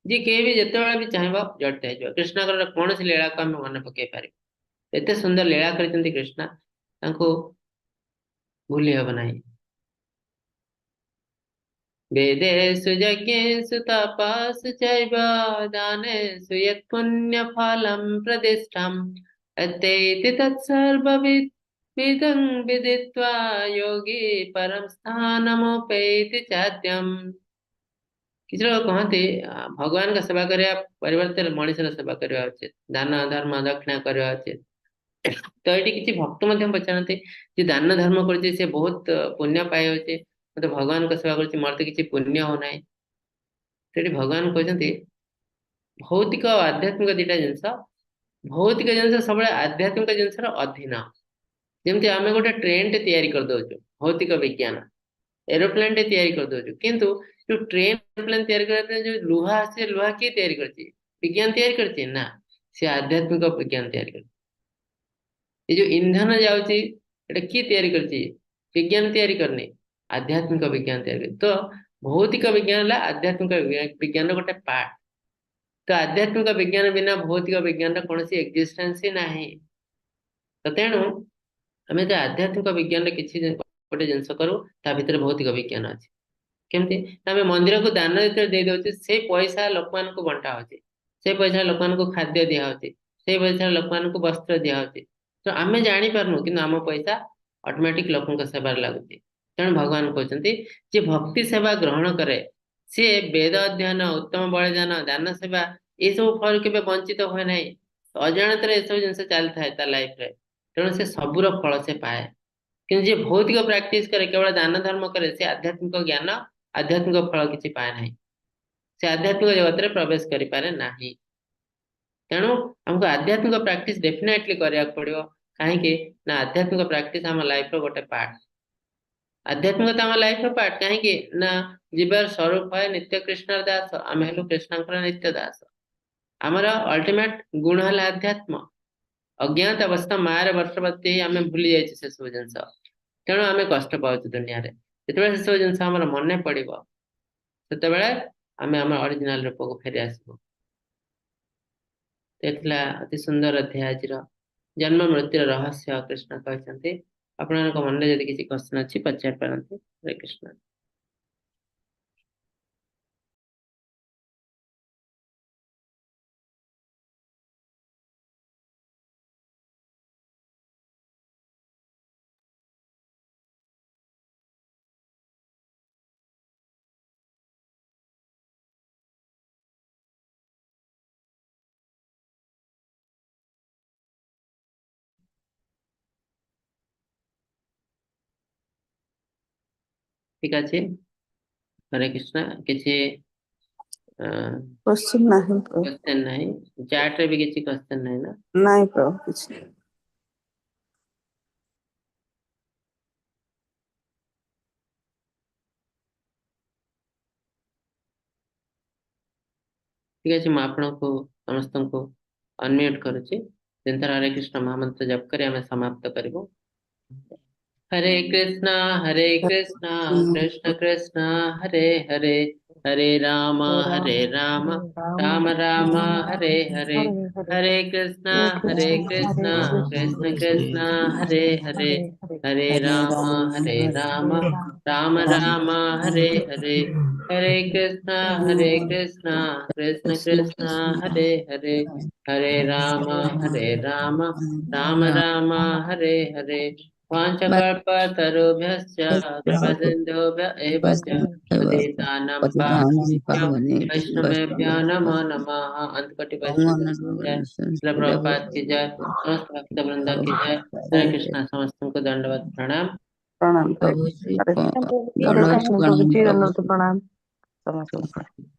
जी के भी जिते भी चाहब जड़ित हो। कृष्ण कौन सी लीला को आम मन पकई पार, एत सुंदर लीला कर कृष्ण, भूली हम ना। वेदेषु यज्ञेषु तपस्सु चैव दानेषु यत् पुण्यफलं प्रतिष्ठम् अत्येति तत्सर्वविदं विदित्वा योगी परम स्थानमुपैति चाद्यम्। किसी लोग कहते भगवान का सेवा करने परिवर्तन मनुष्य सेवा करवा उचित, दान धर्म दक्षिणा करवा उचित। तो ये किसी भक्त मध्यम पचारती जे दान धर्म करछे से बहुत पुण्य पाए होचे तो भगवान को सेवा करछे मोर तो किसी पुण्य हो नाही तेरे भगवान कहते भौतिक और आध्यात्मिक दिटा जिनस भौतिक जिनस सब आध्यात्मिक जिनसर अधीन जमती आम गोटे ट्रेन टे तैयारी कर दउछु भौतिक विज्ञान एरोप्लेन टे तैयारी कर दउछु किंतु जो ट्रेन एरोप्लेन तैयारी करते जो लुहा से लुहा किए तैयारी करछि विज्ञान तैयारी करछि ना से आध्यात्मिक विज्ञान तैयारी करछि ये जो ईंधन जाउछि एटा किए तैयारी करछि विज्ञान तैयारी करने आध्यात्मिक विज्ञान तैयारी तो भौतिक विज्ञान ला आध्यात्मिक विज्ञान रो गोटे पार्ट तो आध्यात्मिक विज्ञान बिना भौतिक विज्ञान कौन सी एक्जिस्टेंस ही नाही तो तेणु आम जो आध्यात्मिक विज्ञान किसी गोटे जिनस करूँ ता भीतर भौतिक विज्ञान अच्छे केमती आम मंदिर को दान जो दे दे से पैसा लोक मान को बंटा होचे से पैसा लोक मान को खाद्य दिया होचे से पैसा लोक मान को वस्त्र दिया होचे तो आम जानी पारनु कि आम पैसा ऑटोमेटिक लोकों सेवार लगुच तेणु भगवान कहते जे भक्ति सेवा ग्रहण करे सी वेद अध्ययन उत्तम बलिदान दान सेवा ये सब फल के वंचित हुए ना अजाणत ये सब जिन चली था लाइफ रे तेणु से सबूर फल से पाए कि जे भौतिक प्राक्टिस करे केवल दान धर्म करे से आध्यात्मिक ज्ञान आध्यात्मिक फल किसी पाए ना से आध्यात्मिक जगत में प्रवेश करि पारे नाही तेणु हमको आध्यात्मिक प्राक्टिस डेफिनेटली करिया पड़ियो कहीं ना आध्यात्मिक प्राक्टिस आम लाइफ रो गोटे पार्ट आध्यात्मिकता आम लाइफ रो पार्ट कहीं ना जीवर स्वरूप है नित्य कृष्ण दास आम हेलु कृष्ण नित्य दास आमर अल्टीमेट गुण है आध्यात्म अज्ञात अवस्था मायर वर्षवती आम भूली जाइए से सब जिन तेणु आम कष्ट पाच दुनिया जो सब जिन मन पड़ो से आम आम ओरिजिनल रूप को फेरी आसबू अति सुंदर अध्याय आज जन्म मृत्यु रहस्य कृष्ण कहते आपण मन में जब किसी क्वेश्चन अच्छी पचार पारती हरे कृष्ण ठीक अच्छे हरे कृष्ण किसी क्वेश्चन नहीं प्रभु क्वेश्चन नहीं चैट रे भी किसी क्वेश्चन नहीं ना नहीं प्रभु कुछ नहीं। ठीक है मैं आपको समस्त को अनम्यूट करुच्ची दिन हरे कृष्ण महामंत्र जप कर आम समाप्त करूँ हरे कृष्णा कृष्ण कृष्ण हरे हरे हरे राम राम राम हरे हरे हरे कृष्णा कृष्ण कृष्ण हरे हरे हरे राम राम राम हरे हरे हरे कृष्णा कृष्ण कृष्ण हरे हरे हरे राम राम राम हरे हरे वाञ्छकल्पतरुभ्यश्च कृपासिन्धुभ्य एव च पतितानां पावनेभ्यो वैष्णवेभ्यो नमो नमः अंतकटि वैष्णव जय श्रील प्रभुपाद की जय समस्त भक्त वृंद की जय हरे कृष्णा समस्त को दंडवत प्रणाम प्रणाम प्रभु जी हरे दंडवत कृष्ण प्रणाम प्रभु जी प्रभु दंडवत प्रणाम समस्त